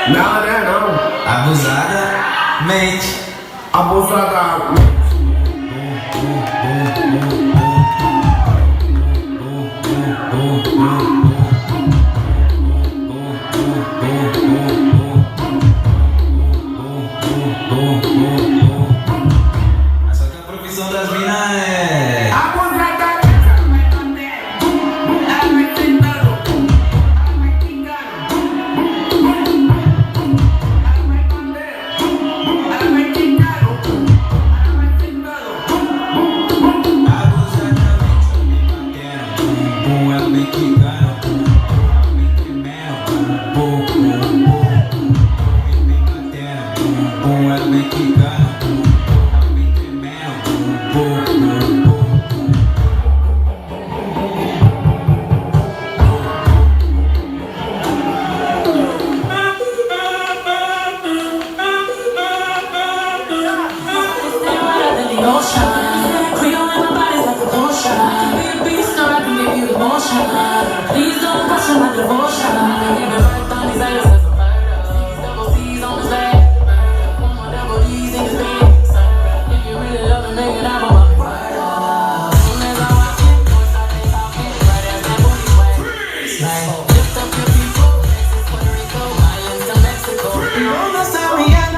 Não, né? Não. Abusadamente. Abusadamente. Boom, boom, boom. lotion. Creole in my body's like a potion. Be a beast or I can give you emotion. Please don't question my devotion. Give me right on these eyes like a murder. These double C's on his leg. One more double D's in his bed. If you really love me, make it album. I'll be right up. Soon as I walk in, voice out they talking. Right as that booty sway. Like, lift up your people. Texas, Puerto Rico, islands to Mexico. You understand me, Andy?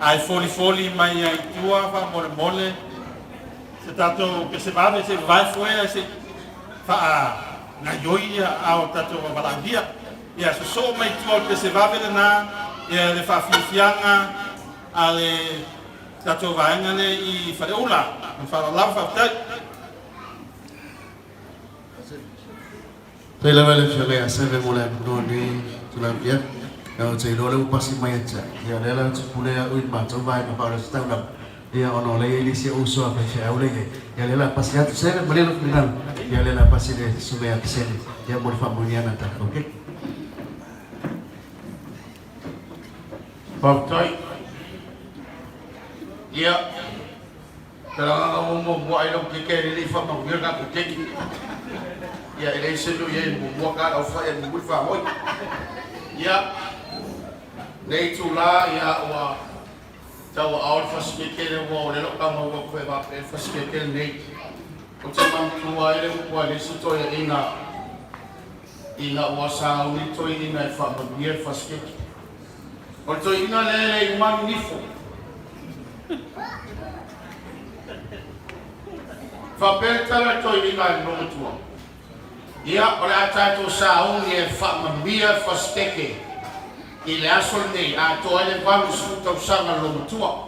Ai foli mai ai tua fa mole se tato che se va se vai fuori se fa na joia ao tato valandia ia so mai tua che se va na ia le fa fianga ale tato vaina i fa ula fa la fa tai Tela vale fianga seve mole no ni tulang dia kalau saya dulu pasti main aja. Ya, dalam sebulan uin macam baik apa harus tahu nak. Ya, orang lain ini si usaha macam apa lagi. Ya, dalam pasti itu saya beli dengan. Ya, dalam pasti deh supaya kesini. Ya, boleh familiar nanti, oke? Faktai. Ya. Kalau kamu mau buat ilmu kekeh ini, faham biarkan kekeh. Ya, ini sendiri yang membuatkan apa yang membuat faham. Ya. Nei tula ya wa tawa awal fasikeke wa lelo kama wa kwe ba fasikeke nei o te mam tua ele wa le sito ya ina wa sa uni to ina fa ba bier fasikeke o to ina le magnifico fa per tala to ina no tua ya ora ta to sa uni fa ma bier fasikeke I le aso nei a toa le walu suta usanga lo matua.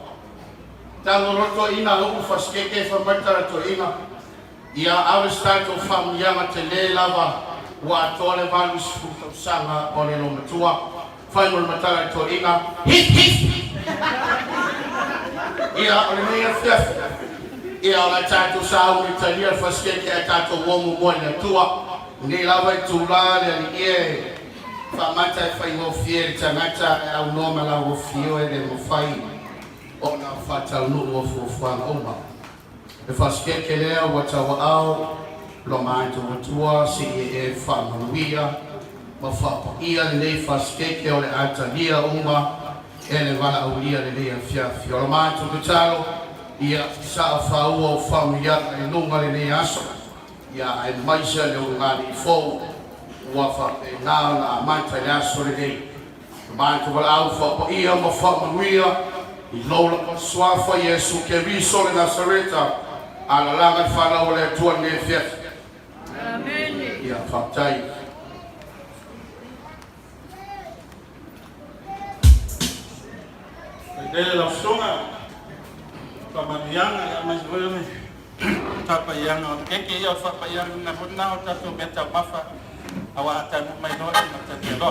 Tango roto ina loku faskeke fa martara to ina. Ia awe stato familianga te le lava wa toa le walu suta usanga o le lo matua. Fai mo le matara to ina. Hit hit! Ia o le mea fiafi. Ia o la tato sa uni talia faskeke a tato womu mo le tua. Ni lava I tūlare ali ie. Whamata e whai mo fieri tangata e au noma la o fio e le mo whai o na whatau nuu o fuwhanga oma. E whaskeke lea wa tawa au, lo maito matua si e whamanuia, ma whapaia le nei whaskeke o le atalia oma, e le wana au lia le nei fiafi. O lo maito matalo, ia sa whaua o whamuia e lunga le nei aso, ia e maisa le o ngani fōu, wafa e nā na manta le aso le nei. Manta wala au whapa ia ma whamanuia I lola pa swafa Yesu ke riso le Nasareta ala langa whanau le atua ne fiat. Amen. Ia whaptai. Dele la songa pamanianga ya mazwele tapa yang keke ya fa yang na hona o tatu beta mafa awa atan mai no na telo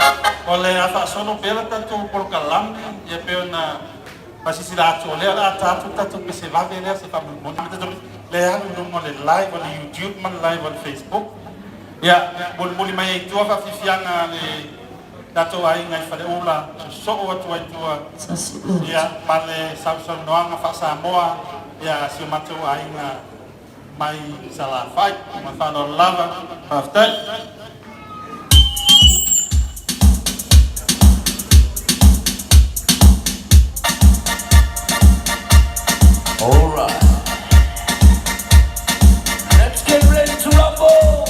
ole afa sono pela tatu por kalam ya pe na pasisi la tole la tatu pese va venir se pas bon tatu le ya no mo le live on YouTube man live on Facebook ya bon mo mai tu fa fifianga le dato ai ngai fale ula so o tu ai tua ya male Samson noanga fa Samoa ya si mato ai na mai salah fight ma fa no lava after all right, let's get ready to rumble.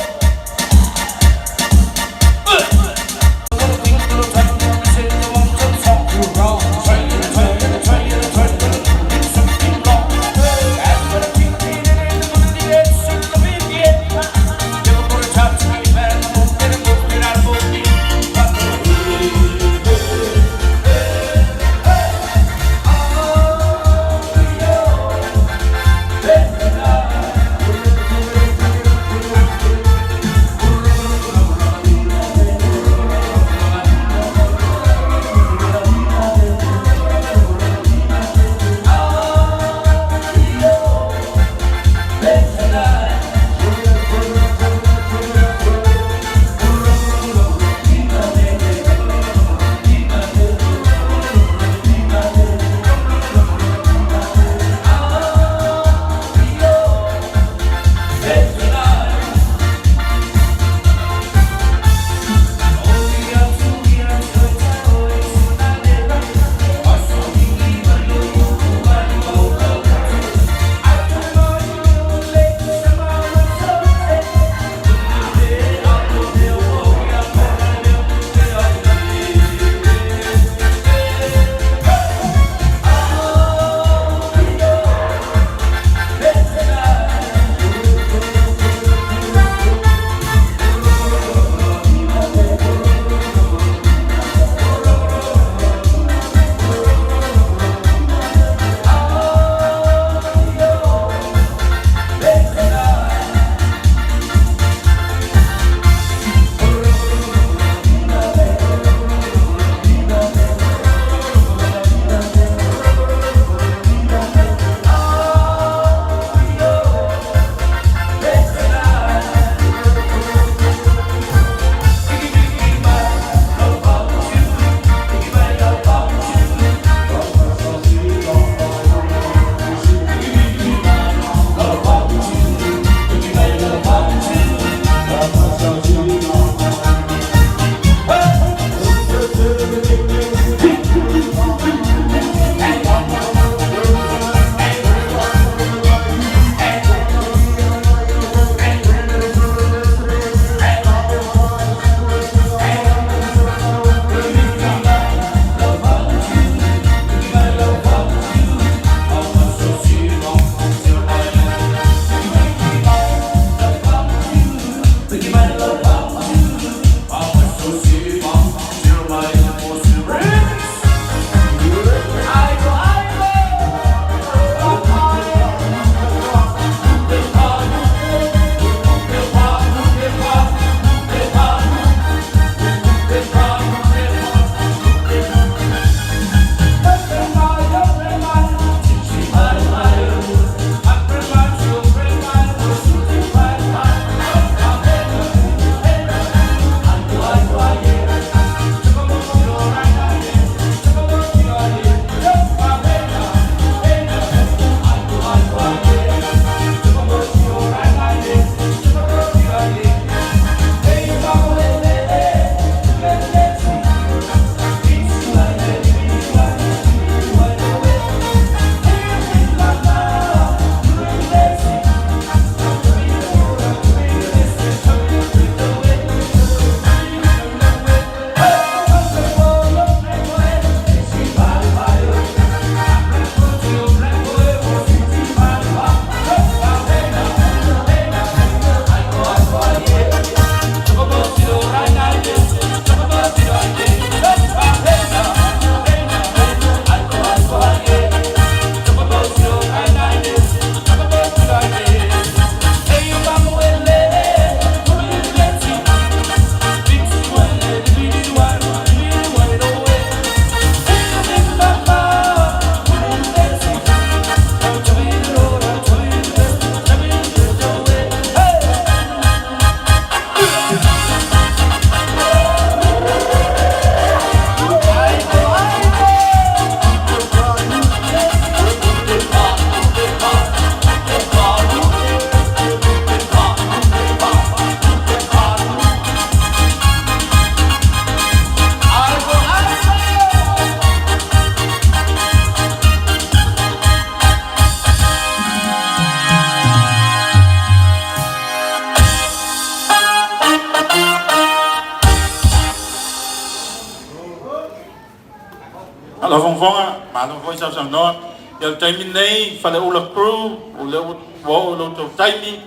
Alo fonga, malo foi sa no. Yo taimi nei fale ula crew, ula wo lo to taimi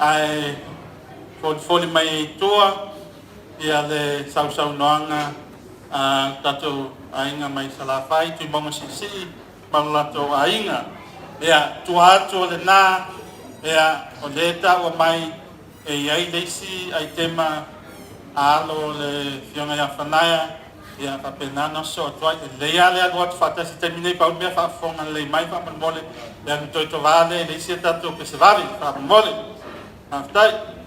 ai foli mai tua ia le sau noanga tatu ainga mai salafai tu mongo sisi malato ainga ia tua le na ia o leta o mai e ai desi ai tema alo le fiona ya fanaya ia ka penana so toi le ia le agora fata se terminei pa me fa fonga le mai pa mole le to vale le sia tatu que se vale pa mole aftai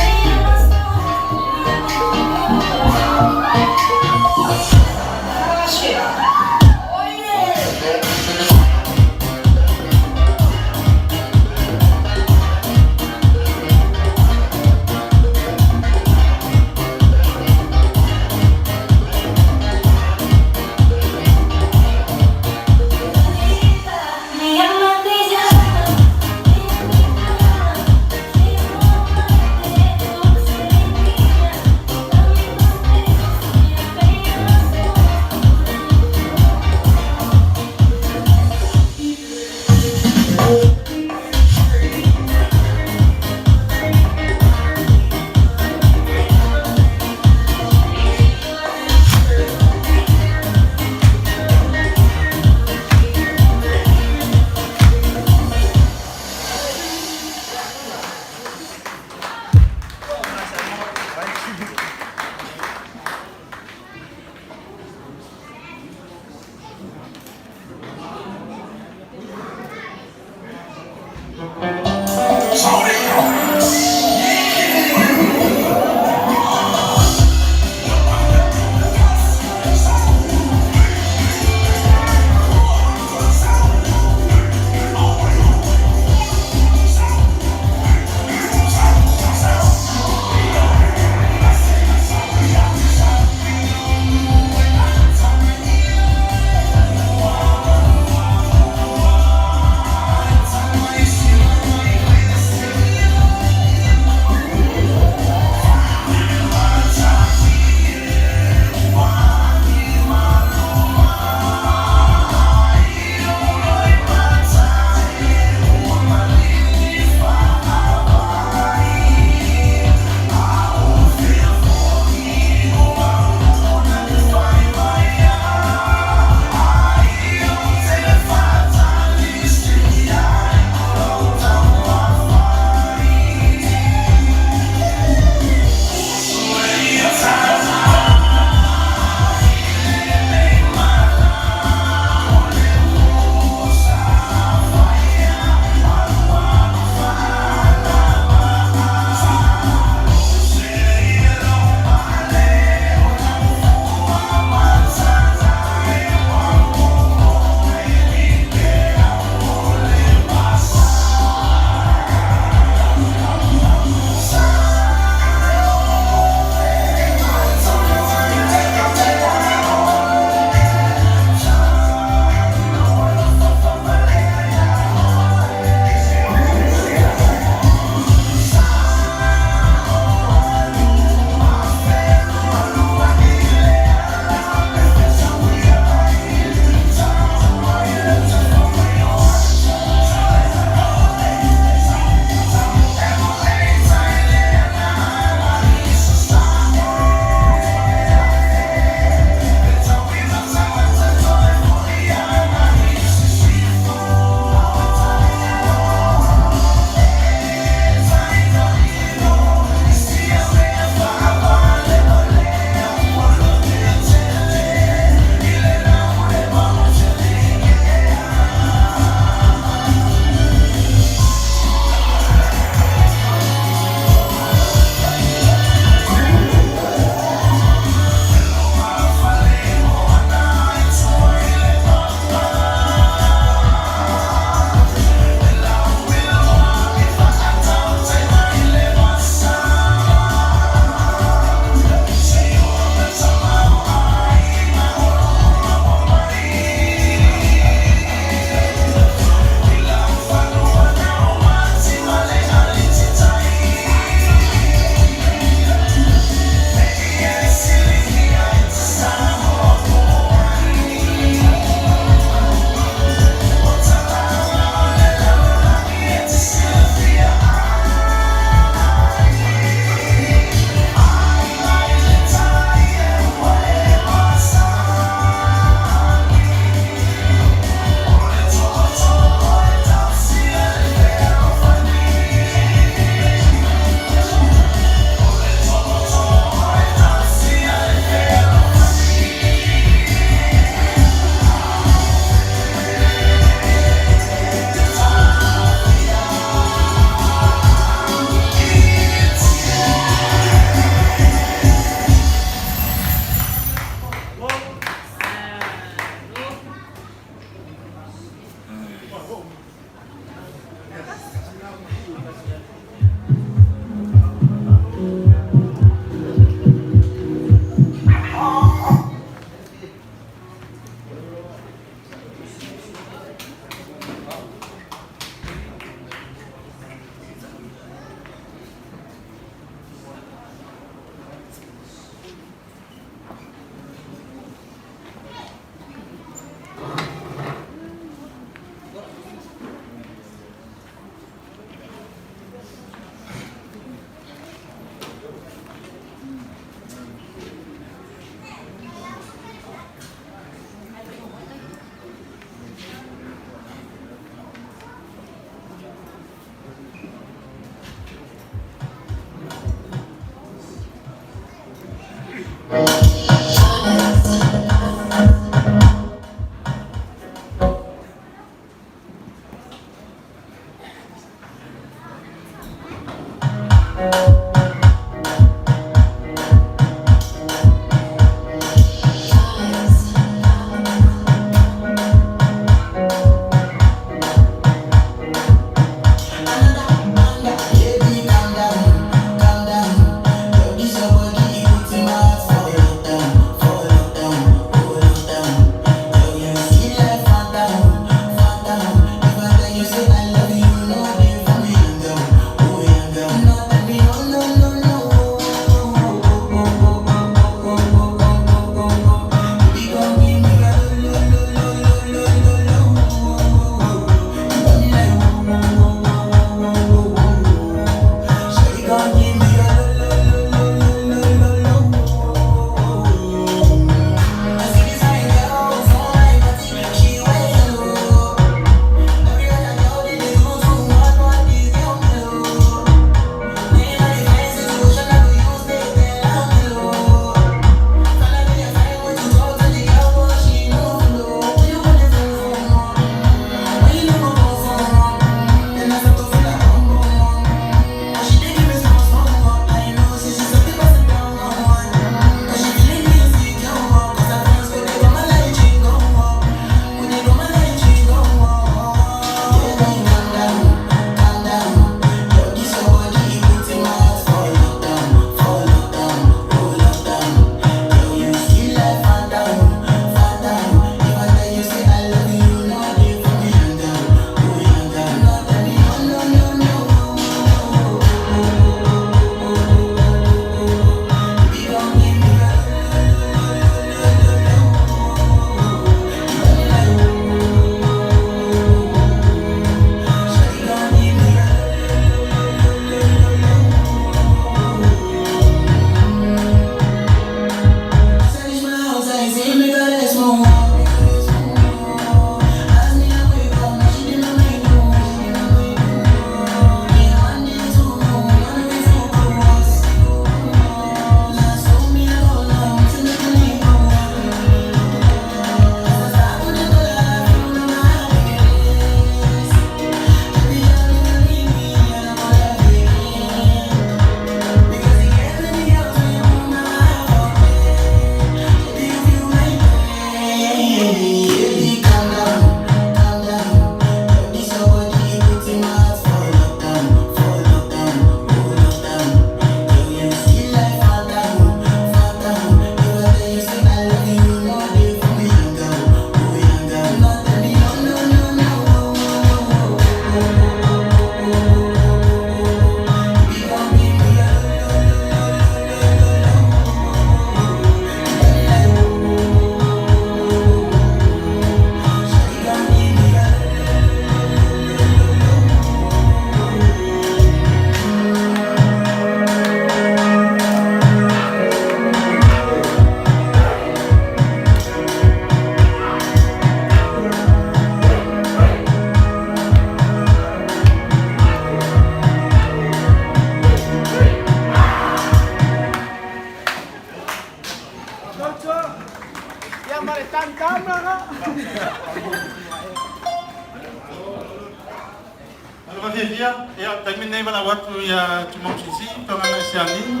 Ya, kami ni mana waktu ya cuma sisi, tengah siang ni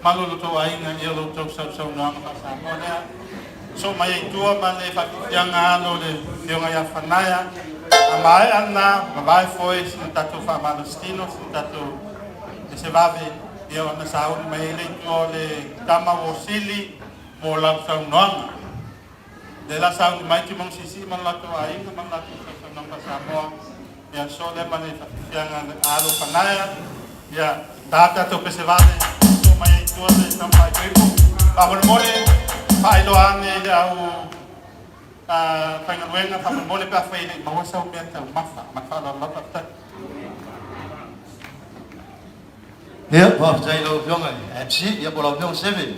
malu Felotoa'i ya lo tau sau nang pasamo ya. So mai tua mane yang alo le yang ya fanaya, amai anna, amai foi sintato fa malastino, sintato se vave ya na sau mai le tua le kama wosili mo la sau nang. De la sau mai cuma sisi Felotoa'i man la sau nang pasamo. Ya sole mane yang alo panaya ya data to pesevade so mai tua de sampai pepo pamon mole pa Ioane ya u pengen wenga pamon mole pa fa ini mau sa umenta mafa la ta ya ba jai lo pyong ai MC ya bola pyong sebe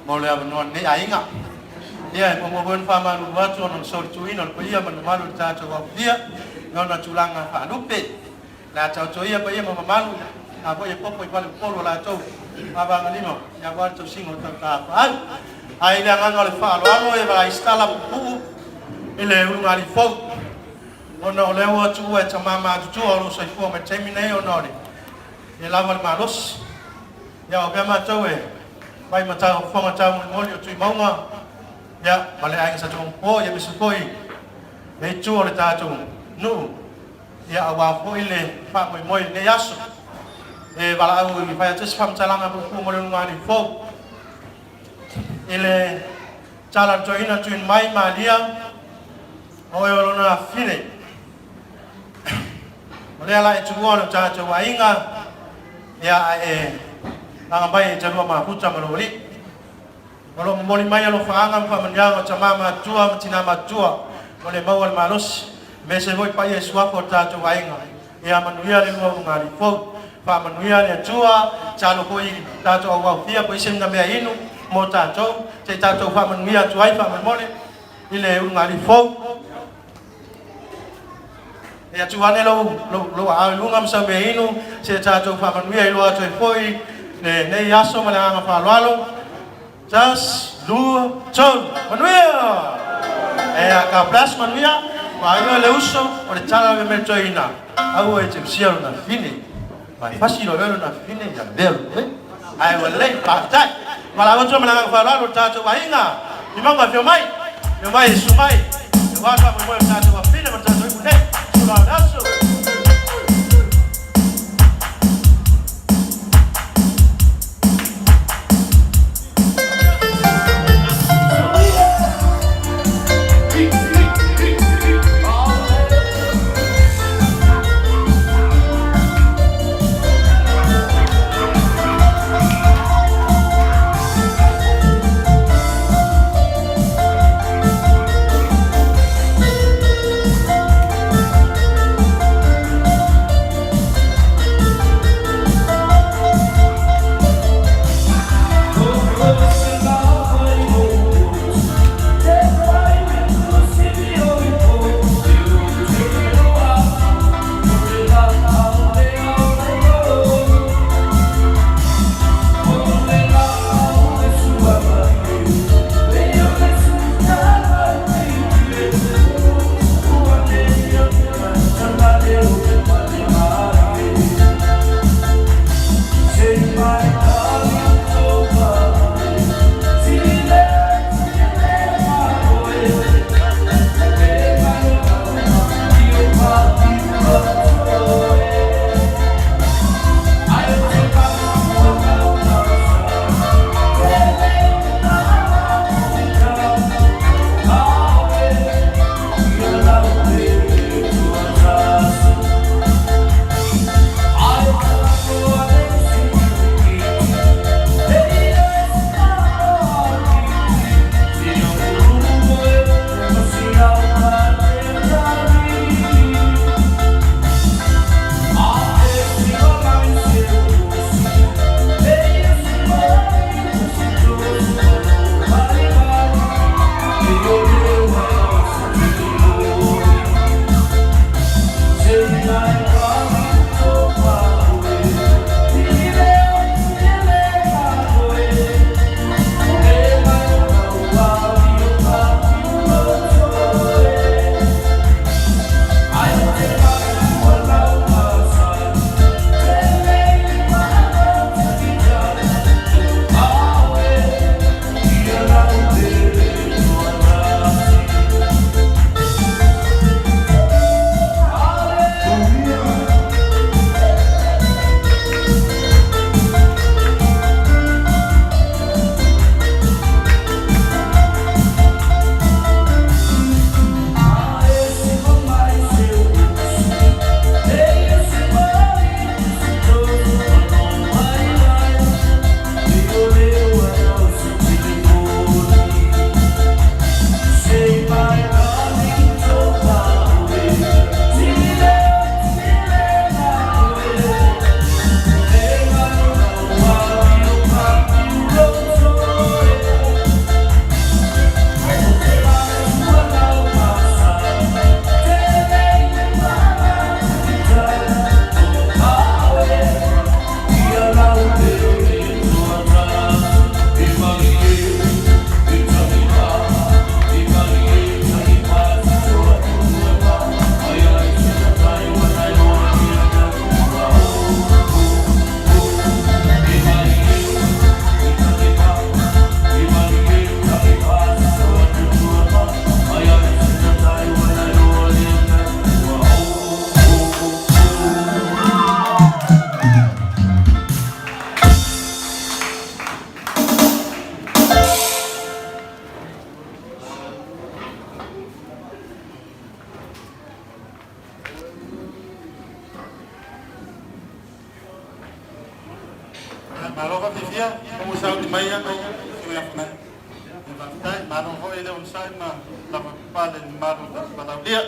mole abnon ni ainga ya mo bon fa manu wa to non so tuino ko ia man malu ta to wa dia nona tulanga fa lupe la tau toia pa ia mama malu na po ia popo i pale polo la tau aba ngalino ya wa to singo ta ta ai le ngano le fa lo e va instala pu ile unga li fo ona le wa tu e ta mama tu o so i fo me termine o no e la mal malos ya o ma tau e vai mata fo mata mo le tu maunga ya male ai sa tu po ya misu poi e tu o le ta tu no ya awa po ile fa moi ne yaso e bala au i fa tes fam talanga bu mo le ngani fo ile chala joina tuin mai malia o e lona fine ole ala e tuo no cha cha wa inga ya e nga bai cha ma huta ma loliolo mo mai lo fa anga fa manya cha mama tua mtina ma tua ole mawal malos Mese voi pa Yesu ko tato wainga ya manuia le mo ngari fo pa manuia le tua chalo ko i tato wa fia ko isen na me inu mo tato te tato pa manuia tuai pa mole ile ngari fo ya tuane lo a lunga msa me inu se tato pa manuia lo ato foi ne yaso mala pa lalo jas lu chon manuia ka plas manuia Ayo le uso o le tala me toina au e te siaro na fine vai fasilo vero na fine ya vero ai wa le patai mala watu mala fa lo tato wainga imanga fio mai sumai wa pa mo tato wa fine mo tato ku ne sula daso tifia, o usau di maya ko ya fana. Dai mano ho ele on sai ma la pale ni maro da pala dia.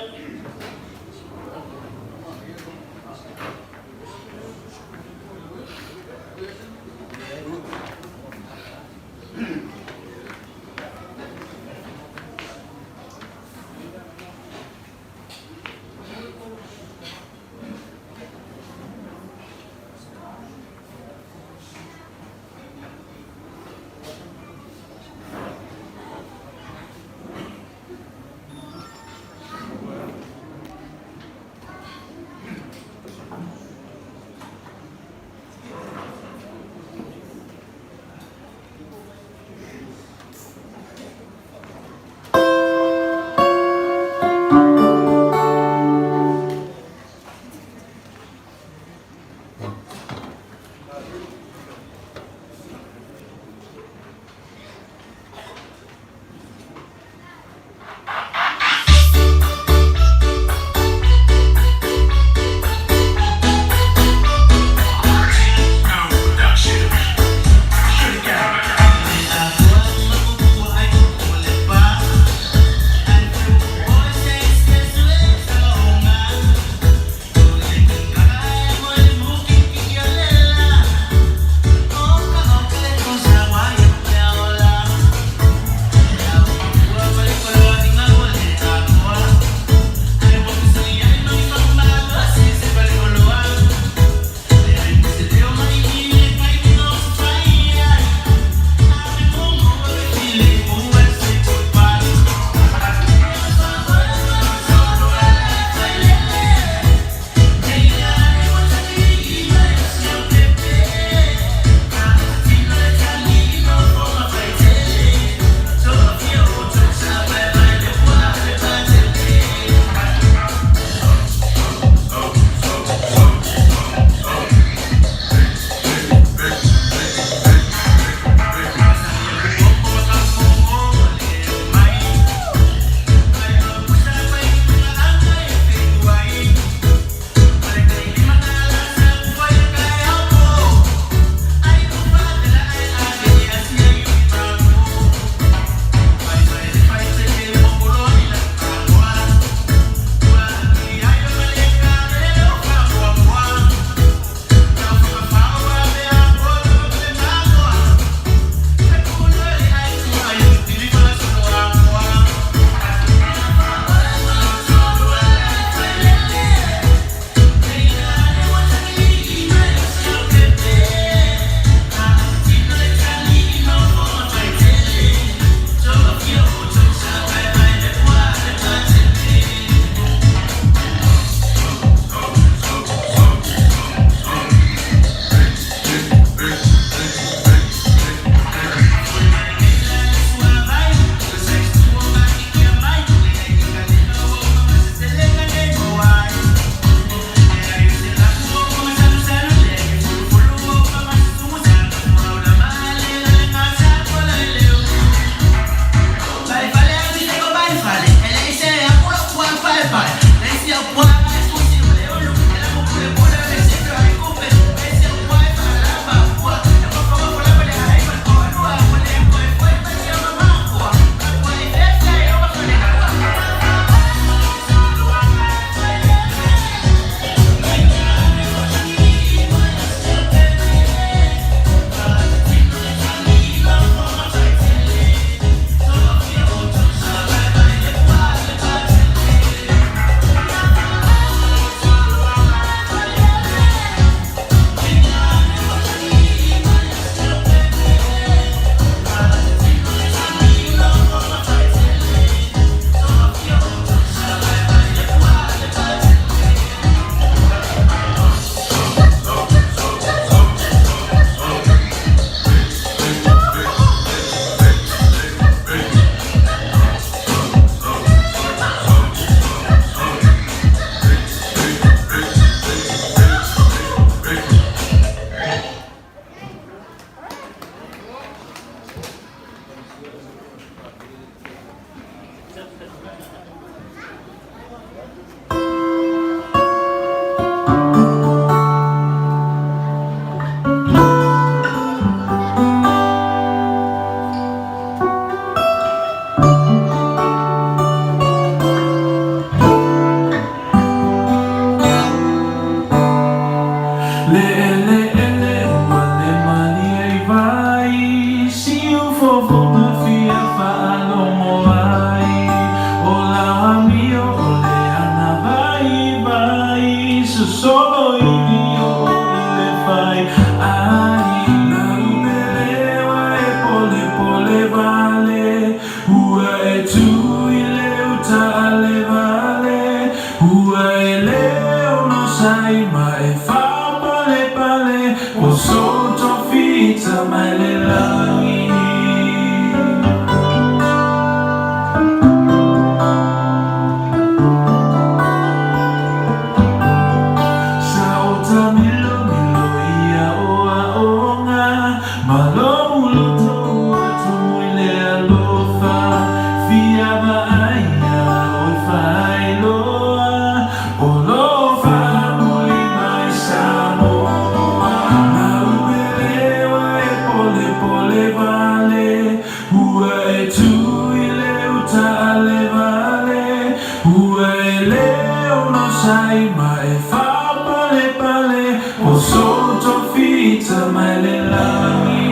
sai mai fa pale pale o sotto vita mai le langi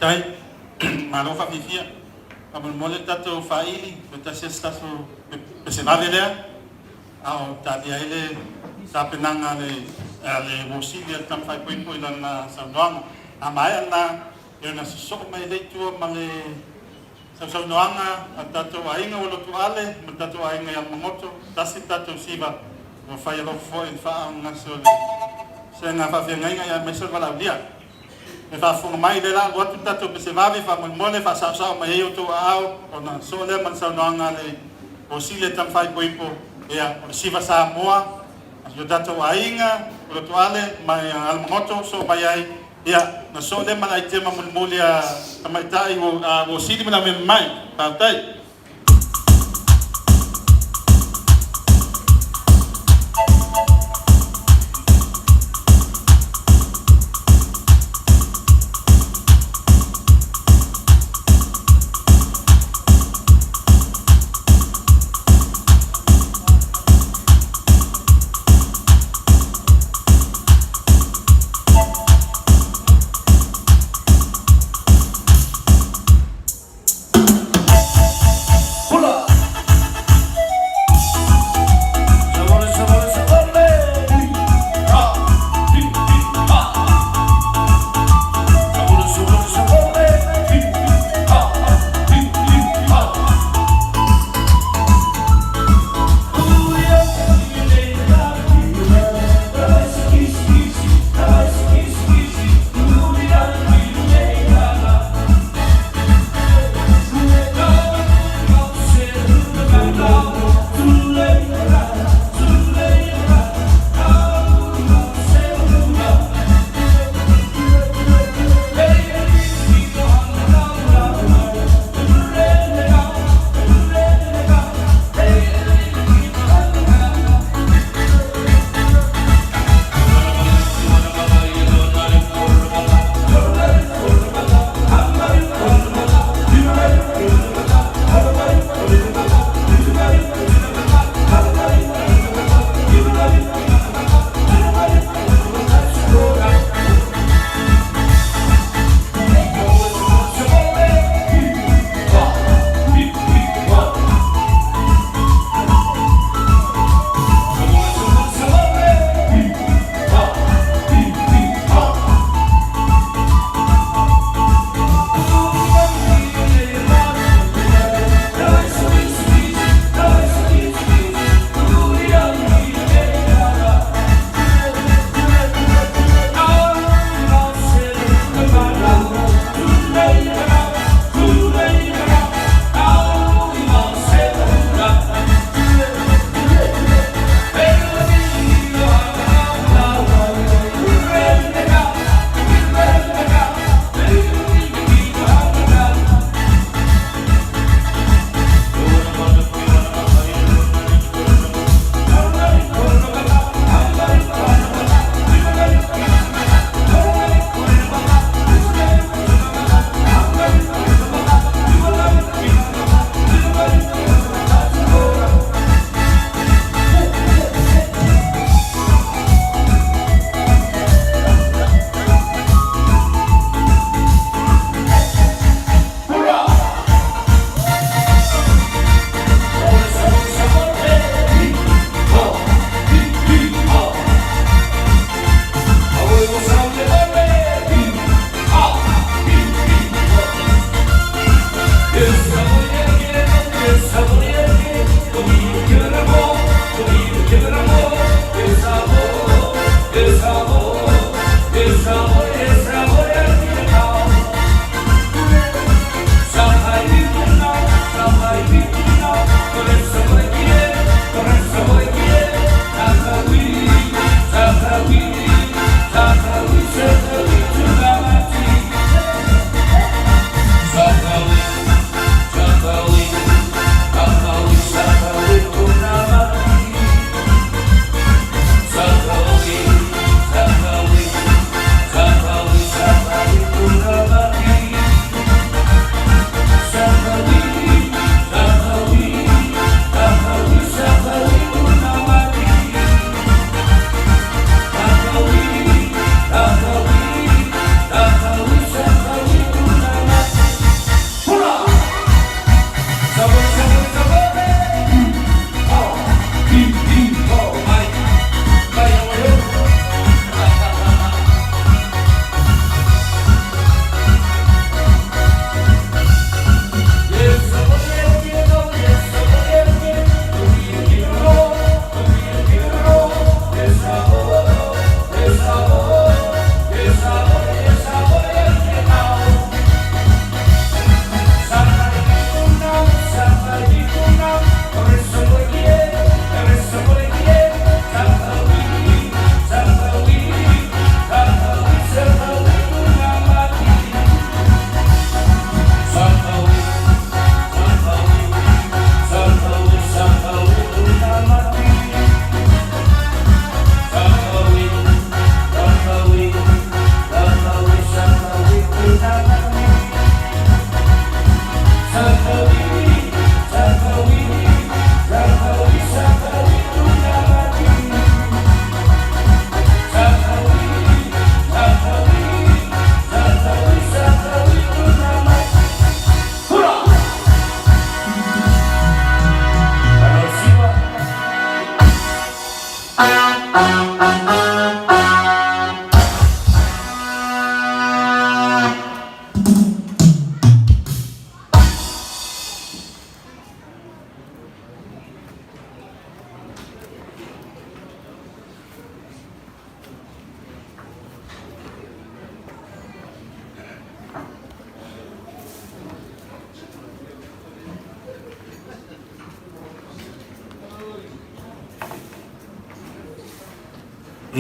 Tai, malo fa fifia. Amul mole tato faili, betasia tato pesenave lea. Au tadi aile tapenanga le musilia tam fai poipo na saudang. Amaya na na sosok mai le tua male saunoanga tato ainga wolo tuale, tato ainga yang mengoto, tasi tato siba. Wa fai lo fo in fa ngasole. Senga fa venga ya mesel wala dia. Me fa funga mai le la watu tato pese vavi fa mole fa sa mai yo to ao ona sole man sa noanga le osile tam fai poipo ya o siva sa moa yo tato ainga o to ale mai al moto so mai ai ya na sole man ai tema mole ya mai tai o sili na me mai ta tai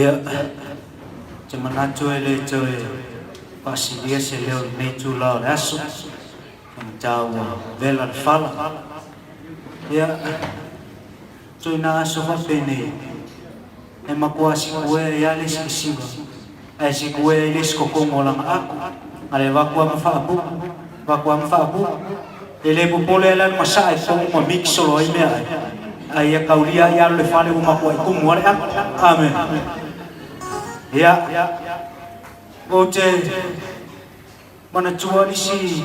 Ia cuma chơi le chơi pasti dia seleu netu la rasu jauh velan fala ia chơi na sofa pene emakua si kue ya le si ai si kue le skokongo lang aku ale wakua mafabu ele popole lan masai ko mo mix solo ime ai kaulia ya le fale umakua ku mo le amen ya oje mana chua di si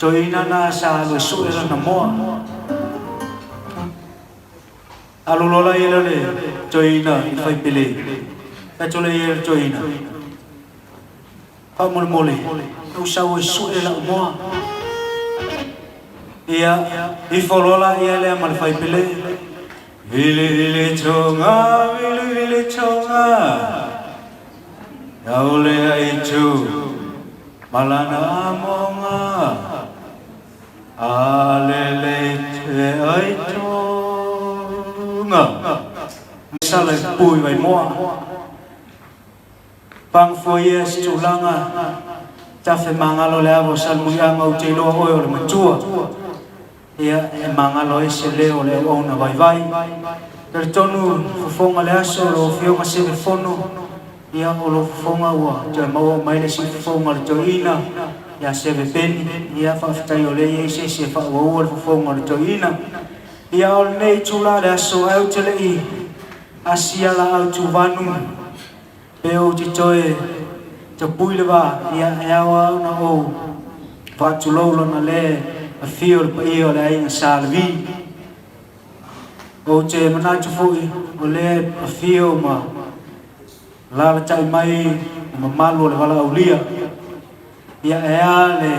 joina na sa lo su era na mo alulola ile le joina fai pele ta chole ile joina pa mole tu sa o su era mo ia ifolola ia le mal fai pele vile chonga Yaule aitu malana monga alele aitu nga misale pui vai moa pang foyes tulanga tafe mangalo le avo salmuya ngau telo oyo le machua ia mangalo ese leo le ona vai tertonu fonga le aso lo fio masebe fono ia olo fonga wa ja mau mai le si fonga le toina ia sebe pen ia fa ftai ole ia se fa wa fonga le toina ia ol nei chula le aso au tele i asia la au tu vanu pe o ti toe te pui le ba ia wa na o fa tu lo na le a fio pa io le ai salvi o te mana tu foi ole a fio ma la chai mai mamalo le wala ulia ia le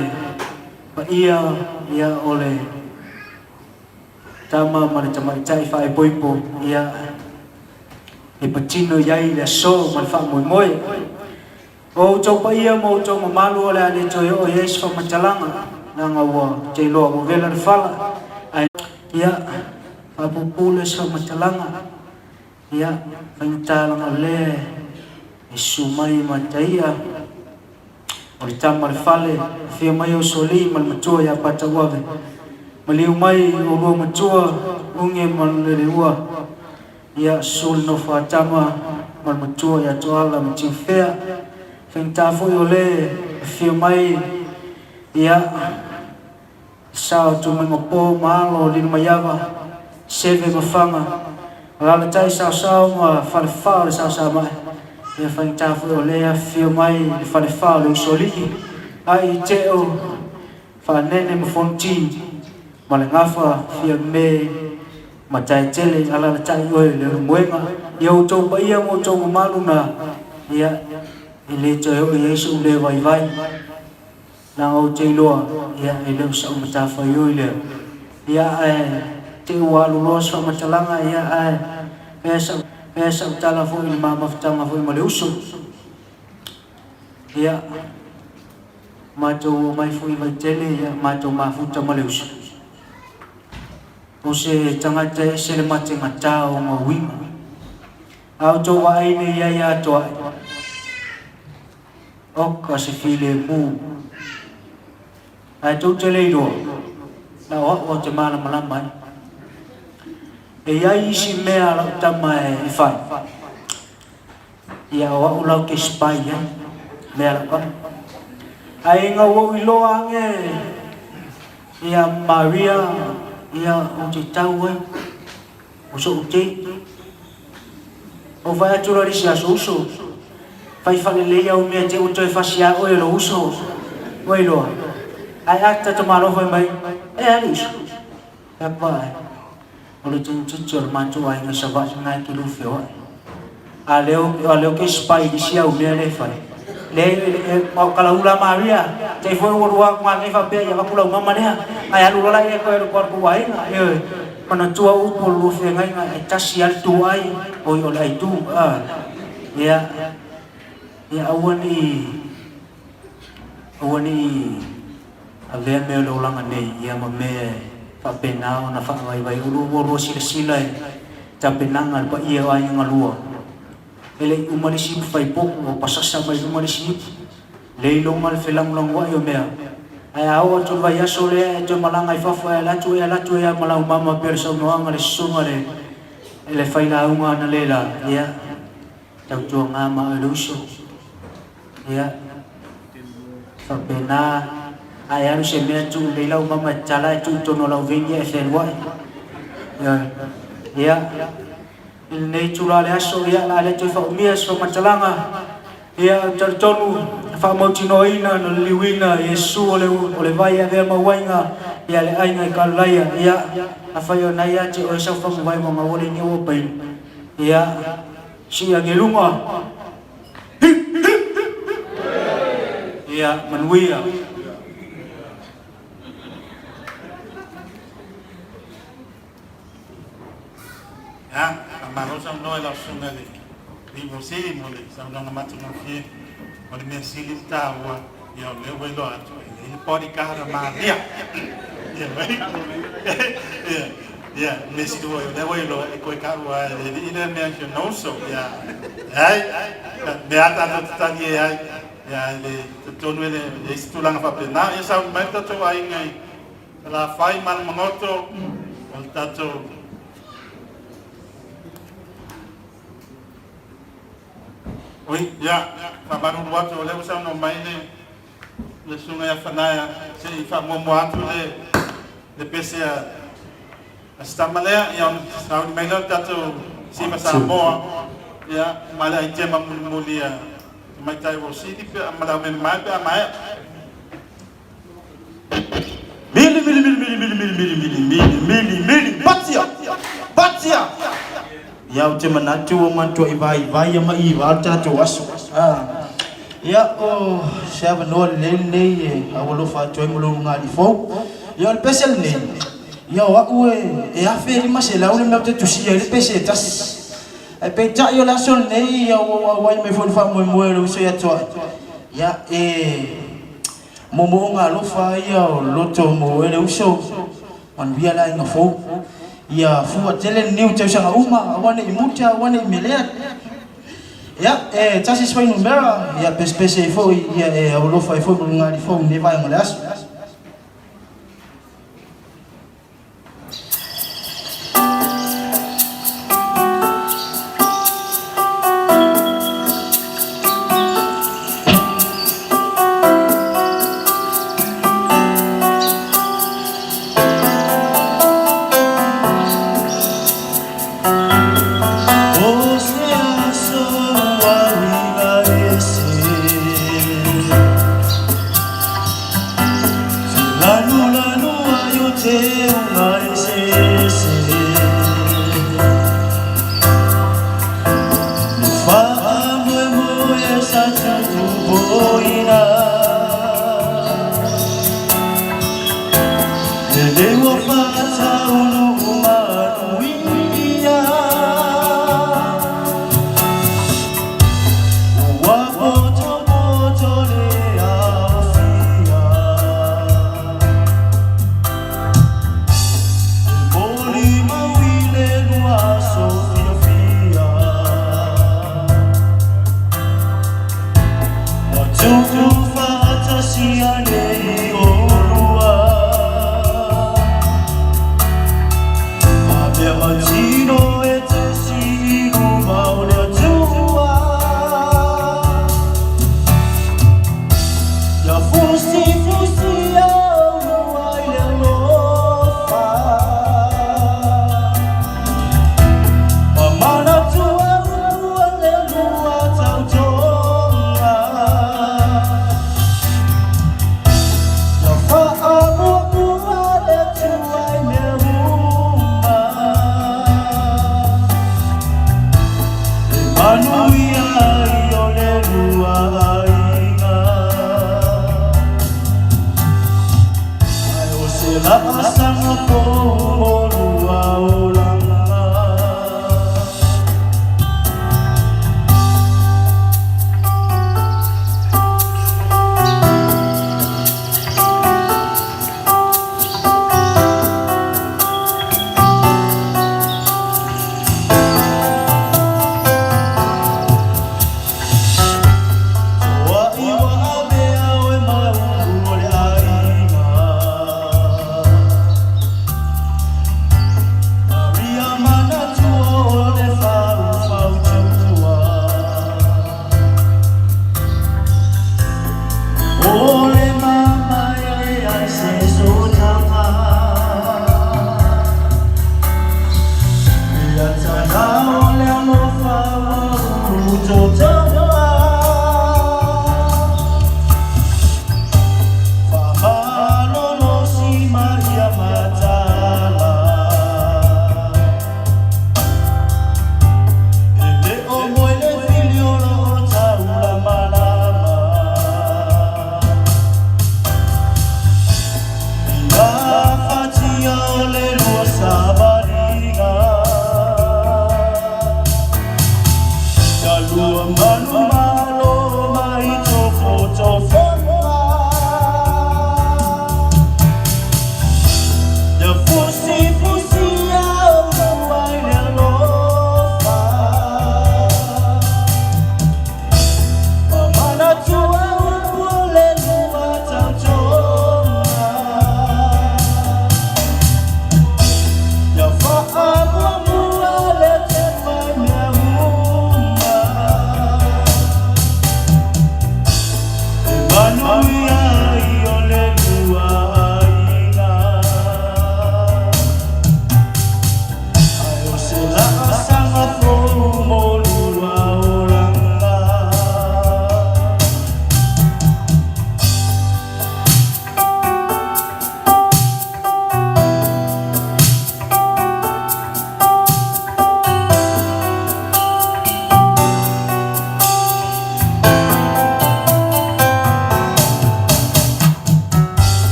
pa ia ole tama mari chama chai fa poipo ia e pachino yai le so mal fa moi o cho pa ia mo cho mamalo le cho o yes fa machalanga na ngawa chai lo mo vela fala ia fa popule so machalanga ia pantala le Sumai mataya orita malfale fia mai o soli mal matua ya patawa maliu mai o lo matua unge mal lewa ya sul no fatama mal matua ya toala mchifea fenta foi ole fia mai ya sao tu mengopo malo din mayava seve mafanga la tai sao ma falfa sao ma ia fai tafu o lea fio mai fale fao le soli ai teo fa nene mfonti male ngafa fia me matai tele ala tai oi le muenga ia o tau ia mo tau maluna ia ile teo Yesu le vai na o telo ia ile sa matafa oi le ia te walu lo sa matalanga ia esa tala fo il mama ftanga fo male uso ia mato mai fo vai tele ia mato ma futa male uso o se tanga te se le mate mata o ma wima au to wa ine ia to o ka se file mu ai to tele do na o te mana malama e ai si mea la tama e fai ia wa ulau ke spai ya mea la kon ai nga wo ilo ange ia Maria ia o te tau e o so te o vai atura risi a so fai fale leia o mea te o toi fasia o e lo uso o ilo ai acta tomaro foi mai e ali iso e pai ole tu mantu ai nga sabat ngai ki lu fio aleo ke spai di sia u le fai le mau kala ula Maria te foi o ruang ma ne fa pe ya kula mama ne ai alu la e ko ko ku ai e mana tua u po lu fe ngai ngai tasial tu ai o yo lai tu ya awani ale me lo langa nei ya me fa penao na fa vai ulu ro sila ta penangal pa ia ai ngalua ele umalisi faipo o pasasa mai umalisi le longal felang longwa yo mea ai awa tu vai aso le to malanga ifafa la tu ya malau mama perso no anga le sunga le faila unga na lela ya tau tu ngama luso ya fa pena ai aru se mea tu le lau mama chala tu to no lau vengi e felwa ya nei chula le aso ya la le tu fa umia so macalanga ya tonu fa mo tino ina no liwina yesu ole vai ave mawainga ya le ainga kalaya ya afayo na ya ti o sa fa mo vai mo ngawole ni o pai ya si ya gelunga ya manwia ya amarosa no la sunale ni você mole são não mata no fie onde me silita wa eu levo ele lá ele pode carregar maria ya me sido eu levo ele lá e coi carro ele me não só ya ai me ata no tali ai ya ele todo ele isso lá na papel essa meta to aí ngai la fai man moto o tato oi, ya, baru waktu oleh usah nomai le sungai Fanaya, si famo moatu le pese stamale yang tahun malam tatu si masa moa ya malah itu mulia mai tai wosi di malah mai mili batia ya uce menatu mantu ibai ya mai warta tu wasu ya oh siapa nol lele awalo fa tu mulu ngali fo ya pesel ne ya wa uwe ya feri masela ule mnate tu si ya pese tas pe ta yo la sol ne ya wa me fo fa mo lo so ya to ya momo ngalo fa ya loto mo ele uso on via la ngafo ya fuwa tele new tshanga uma wane imuta wane imelea ya tasi spai numera ya pespese ifo ya awolofa ifo ngari fo neva ngolas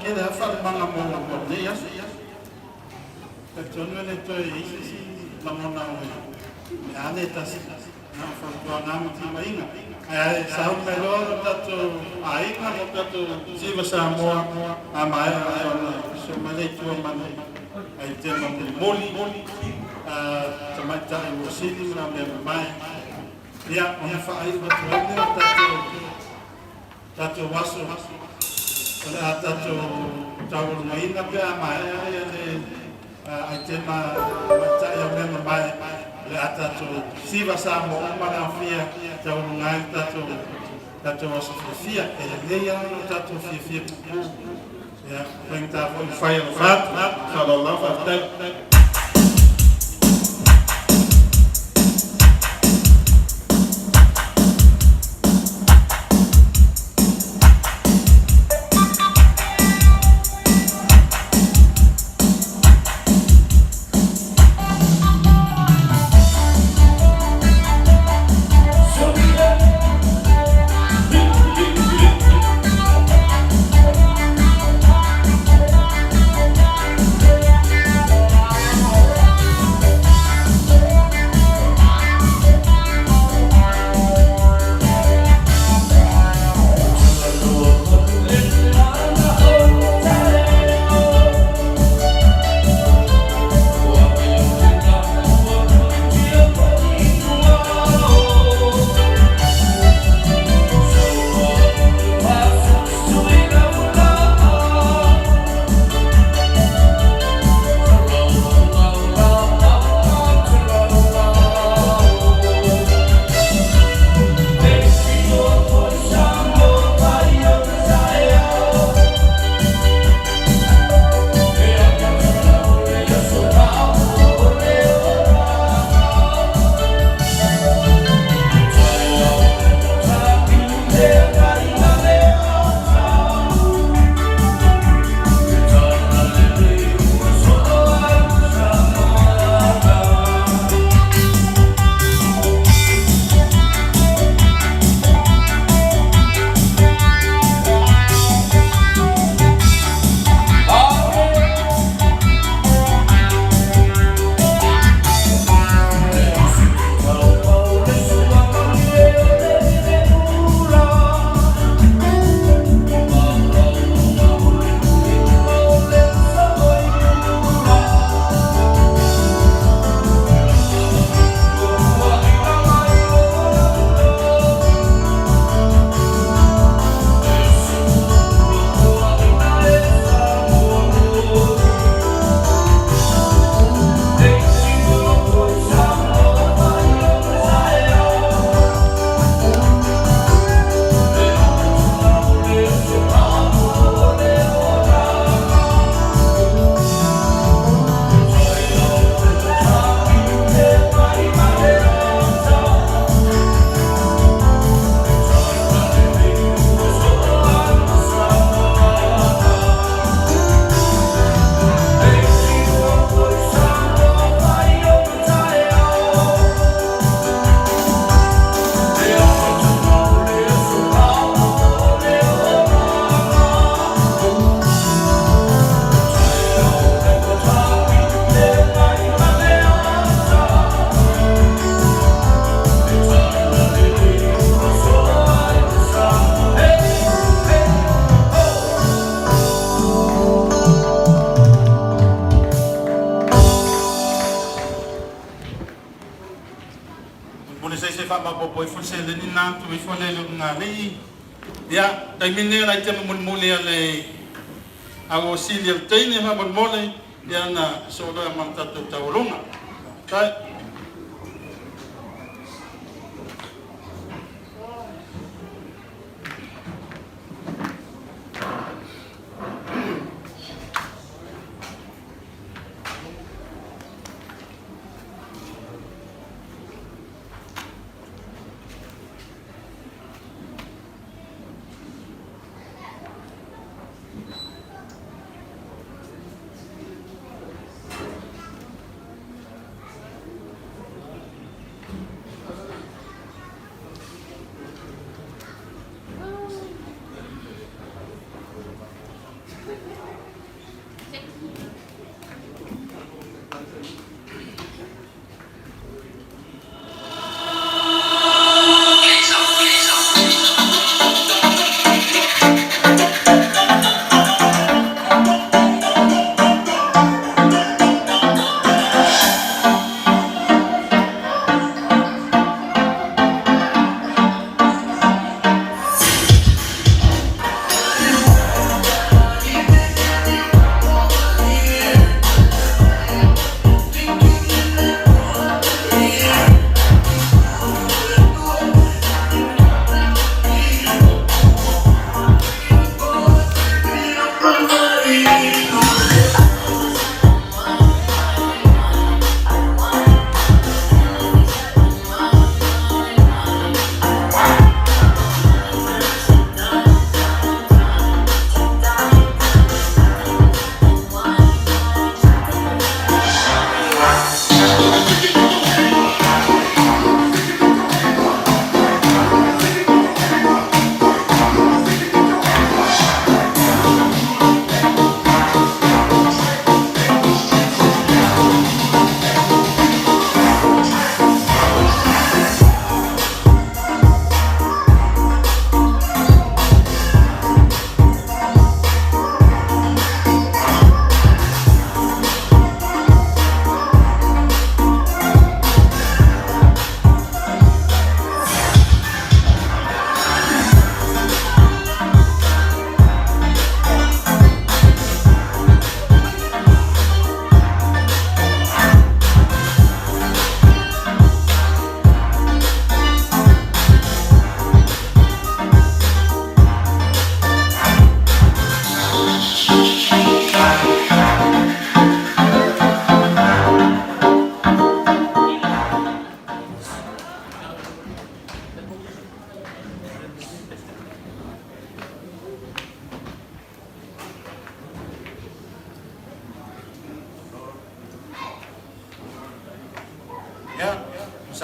kira fa manga mo le ya ta tono le to i la mona o ya le ta si na fa to na mo ti mainga ai sa me lo ta to ai na mo ta to si va sa mo a mai so me le to ma ai te mo moli ta mai ta o si ni na me mai ya ona fa ai va to ta to waso Ora tato tau mai na pe mai ai te ma ta ia me mai le tato si va sa mo ma na fia tau ngai tato was fia e le ia tato fia ya bring ta foi fire fat sallallahu alaihi wasallam. Ya, dai minne la te mun mole le ago silia teine ma mun mole ya na solo manta to taulunga. Kai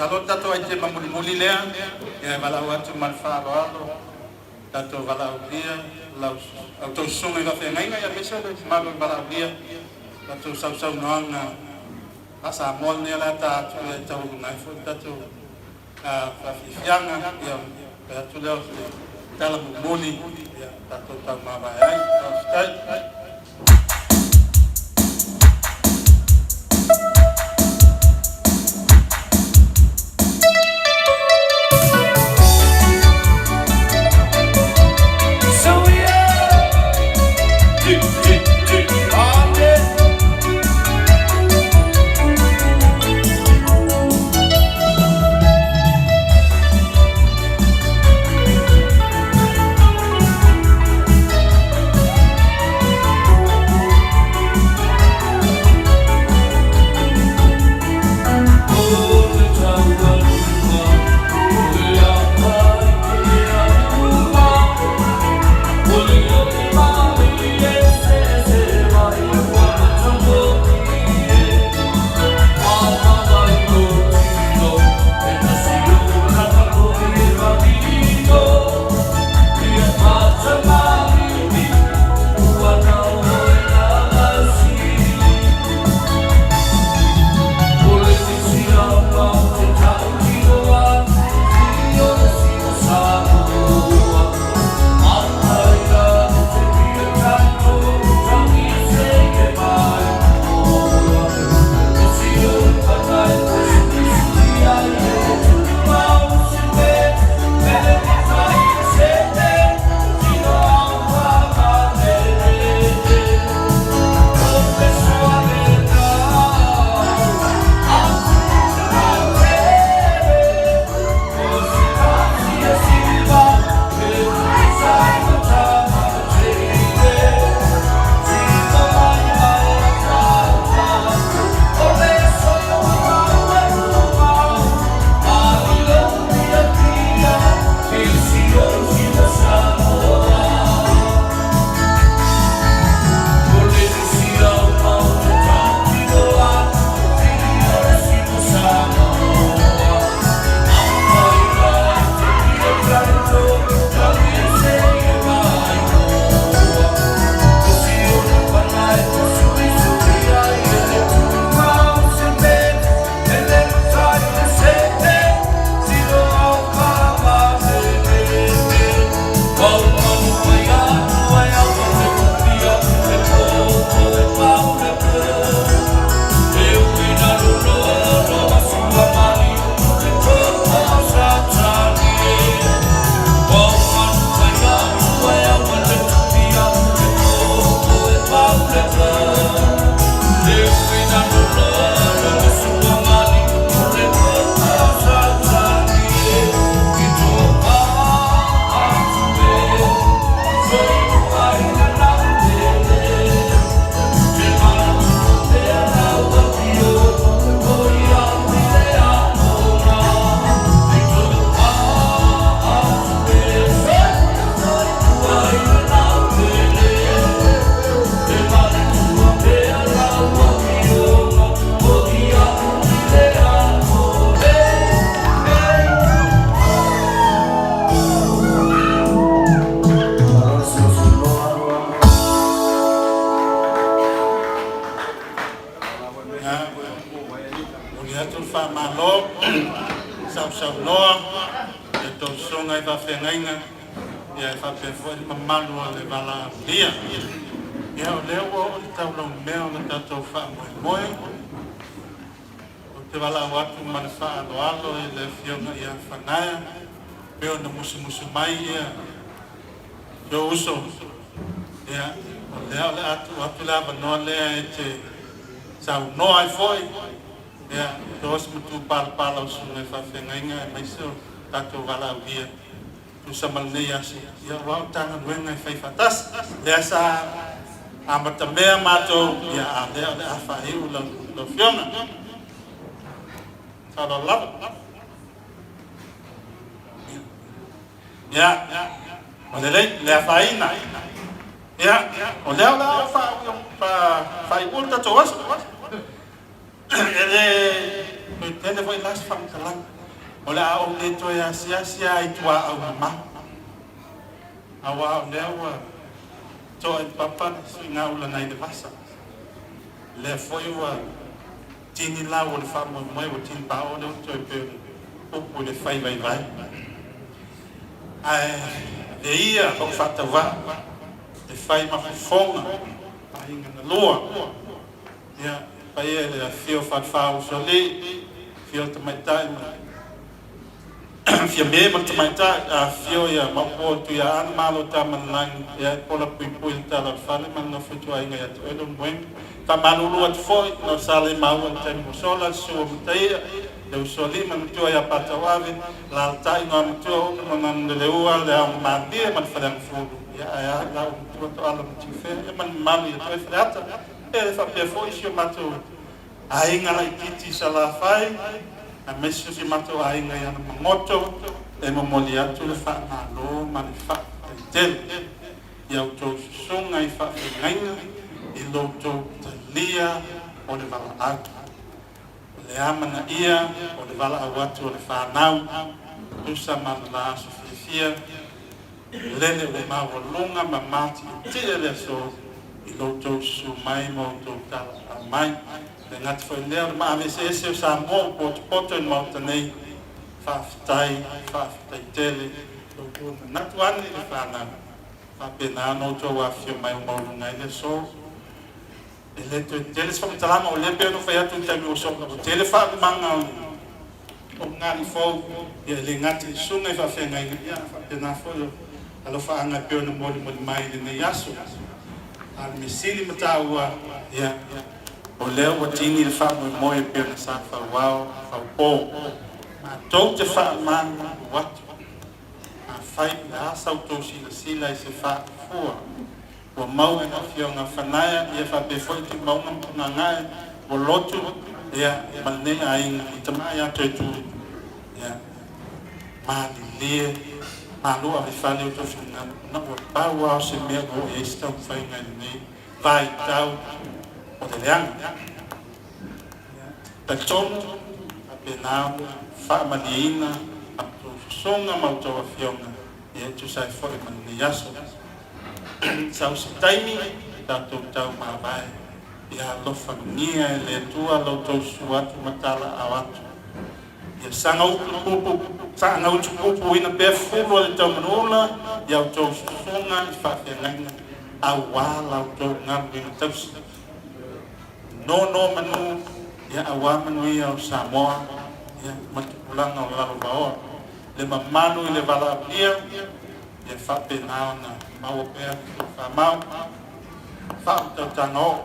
Salo tato ai te mamuli lea, e walau atu malfa alo, tato walau dia, lau auto sunga i wafe ngainga ia mesa le malu walau dia, tato sau noanga, asa mol ne la tato e tau nai fo tato fafifianga, ia tato leo tala muli, ia tato tau mawai ai, stai. Musumai ya, yo uso, ya, le atu la banole ete, sa no ai foi, ya, dos mutu pal uso ne fa fenga mai so tato wala dia, tu samal ne ya si, ya wa tangan wenga fai fatas, ya sa amatamea mato ya le afa hiu lo fiona, sa lo lava. Ya, oleh le faina. Ya, oleh la fa ipul ta towas. Ele foi las fam kalang. O le au le to ya sia I tua au ma. Awa o le awa to e papa swinga ula nai de vasa. Le foi wa tini la o le fa mo mai o tini pa o le to e pe o le fai vai vai. Ai le ia o fata va e fai ma fonga ai ngana loa. Ya pai le fio fa o so le fio te mai tai fia me ma te mai tai a fio ya ma po tu ya an malo ta man lang ya pola pui ta la fale man no fitu ai ngai atu e don buen ta manu lu at foi no sale ma o te mo sola su o tai le so li man tu ya pata wave la tai no tu o man le ua le ma dia man falang fu ya la tu to ala ti fe man man ya tu frata e fa pe foi si ma tu ai ngai kiti sala fai a mesu si mato ai ngai ana moto e mo moli atu le fa na lo man fa tel ia to songa I fa ngai I lo to lia o le vala atu le amana ia o le vala awatu o le fa nau usa man la su fia lele le ma volunga ma mati tele le so I lo to su mai mo to tala mai ngat foi ler ma ave se sa mo poto en mo nei fa tai tele to nat wan ni fa na fa pena no to wa fio mai mo ngai le so ele to tele so tala mo le pe no fa ya tu ta mi so ko tele fa manga o ngani fo ye le ngati sunga fa fe ngai ya fa pena fo alo fa anga pe no mo mai le yaso al misili mata wa ya o leo wa tini le wha mo e pia na sa wha wao, wha po. Ma tau te wha man watu. A whai na asau tau sila I se wha fua. Wa mau e na fio ngā whanaya, ia wha pe foi te mau ngā ngai, wa lotu, ia malne a inga, I tamai a Toetu. Ia, ma li lie, ma lua I whale o tau whina, na wa pau au se mea o e stau whai ngai nei, vai tau, o te leanga. Ta tonu, a penau, wha maniina, a tu songa mautoa fionga, e tu sai foi mani yaso. Sau si taimi, tau tau mawai, ia lofa nia e le tua lautou suatu matala awatu. Ia sanga utu pupu ina pe fulu le tau manula, ia autou songa I whawhiangaina, a wala autou ngaru ina tausi. No manu ya awa manu ia o Samoa ya matupulanga o lalo baoa le mamanu I le vala apia ya whape nao na mau pēr whamau whautau tano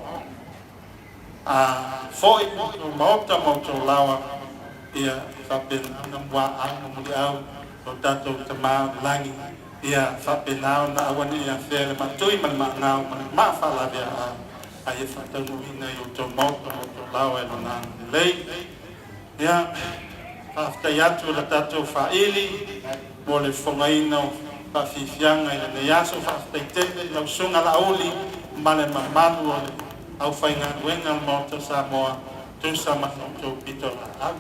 a foi o maota mauto lawa ia whape nao na mua anu muli au o tatou tamau langi ia whape nao na awani ia where matui man ngau man maa whalawea a ai fa no ina I o to moto lawa e lana lei ya afta yatu la tato fa ili mo le fongaina fa fifianga ina ne yaso fa afta tele la sunga la oli male mamanu au fainga wenga moto sa moa tu sa mato pito la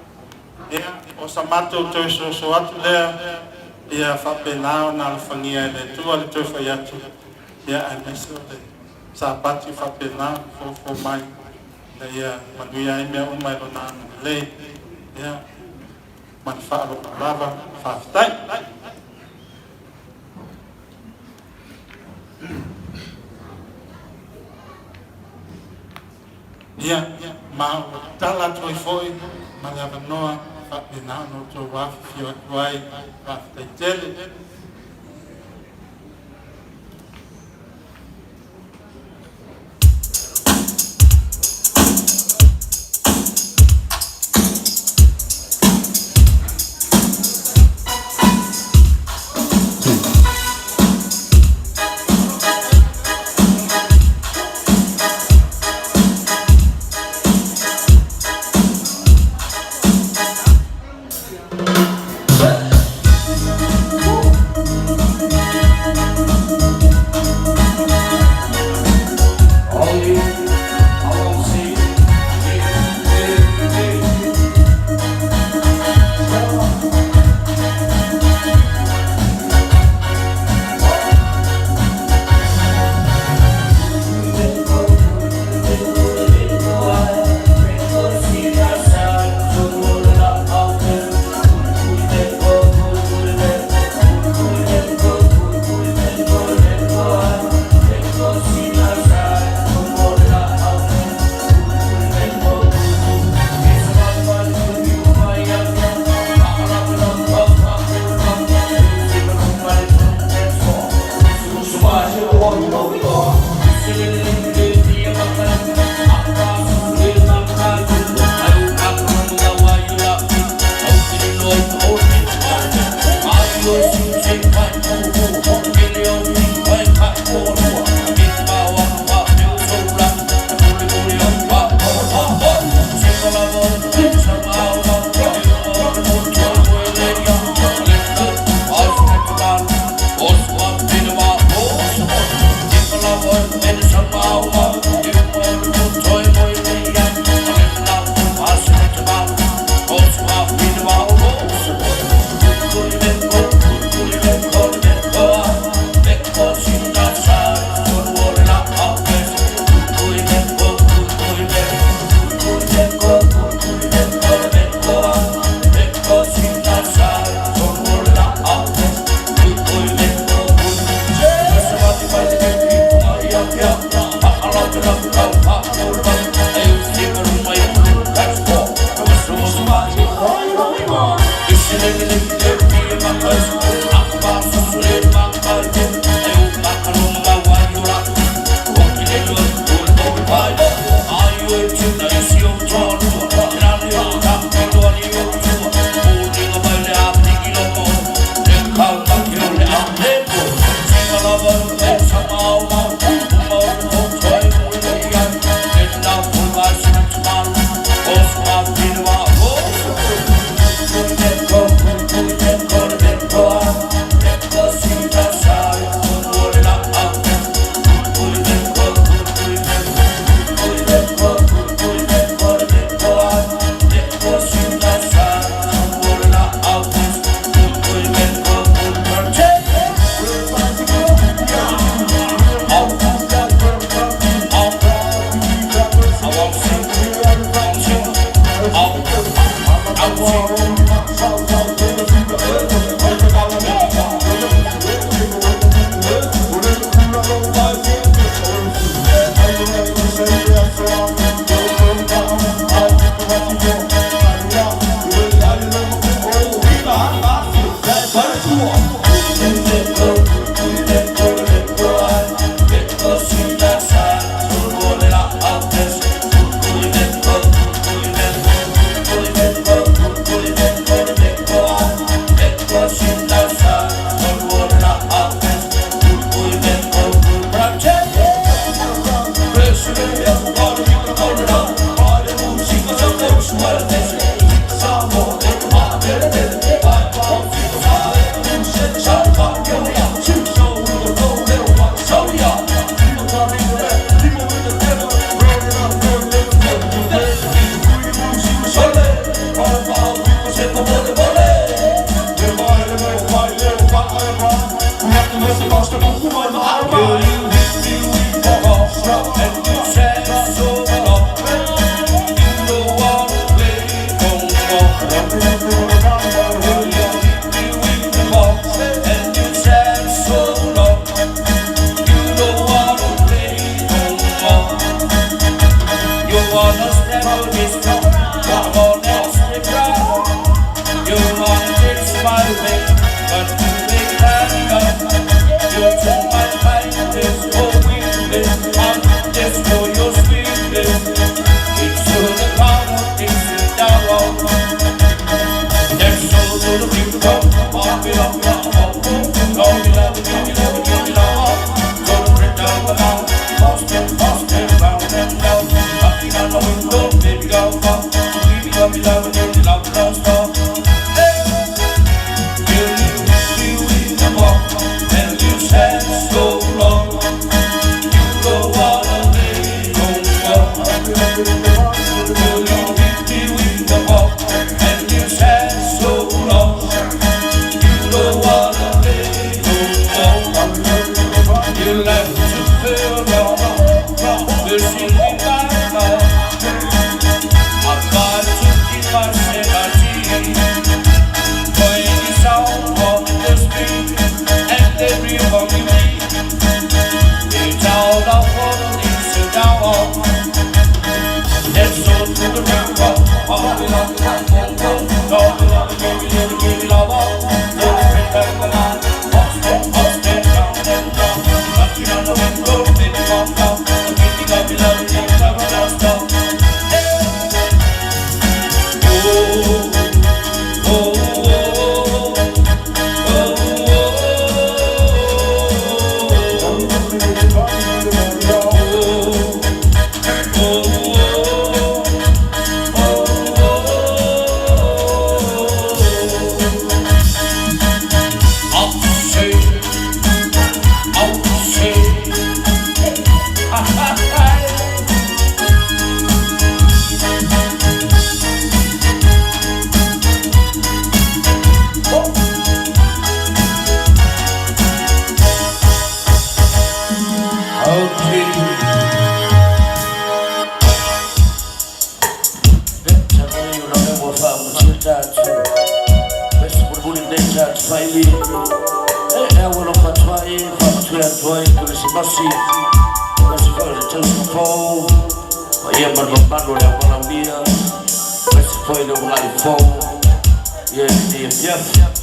ya o sa mato to so atu le ya fa penao na la fangia le tu ale to fa yatu ya ameso sa pati fa pena fo mai na ia manuia I mea umai lona le ia man fa lo lava fa tai ia ma tala toi foi ma lava noa fa pena no to wa fio tuai fa tai tele Yeah,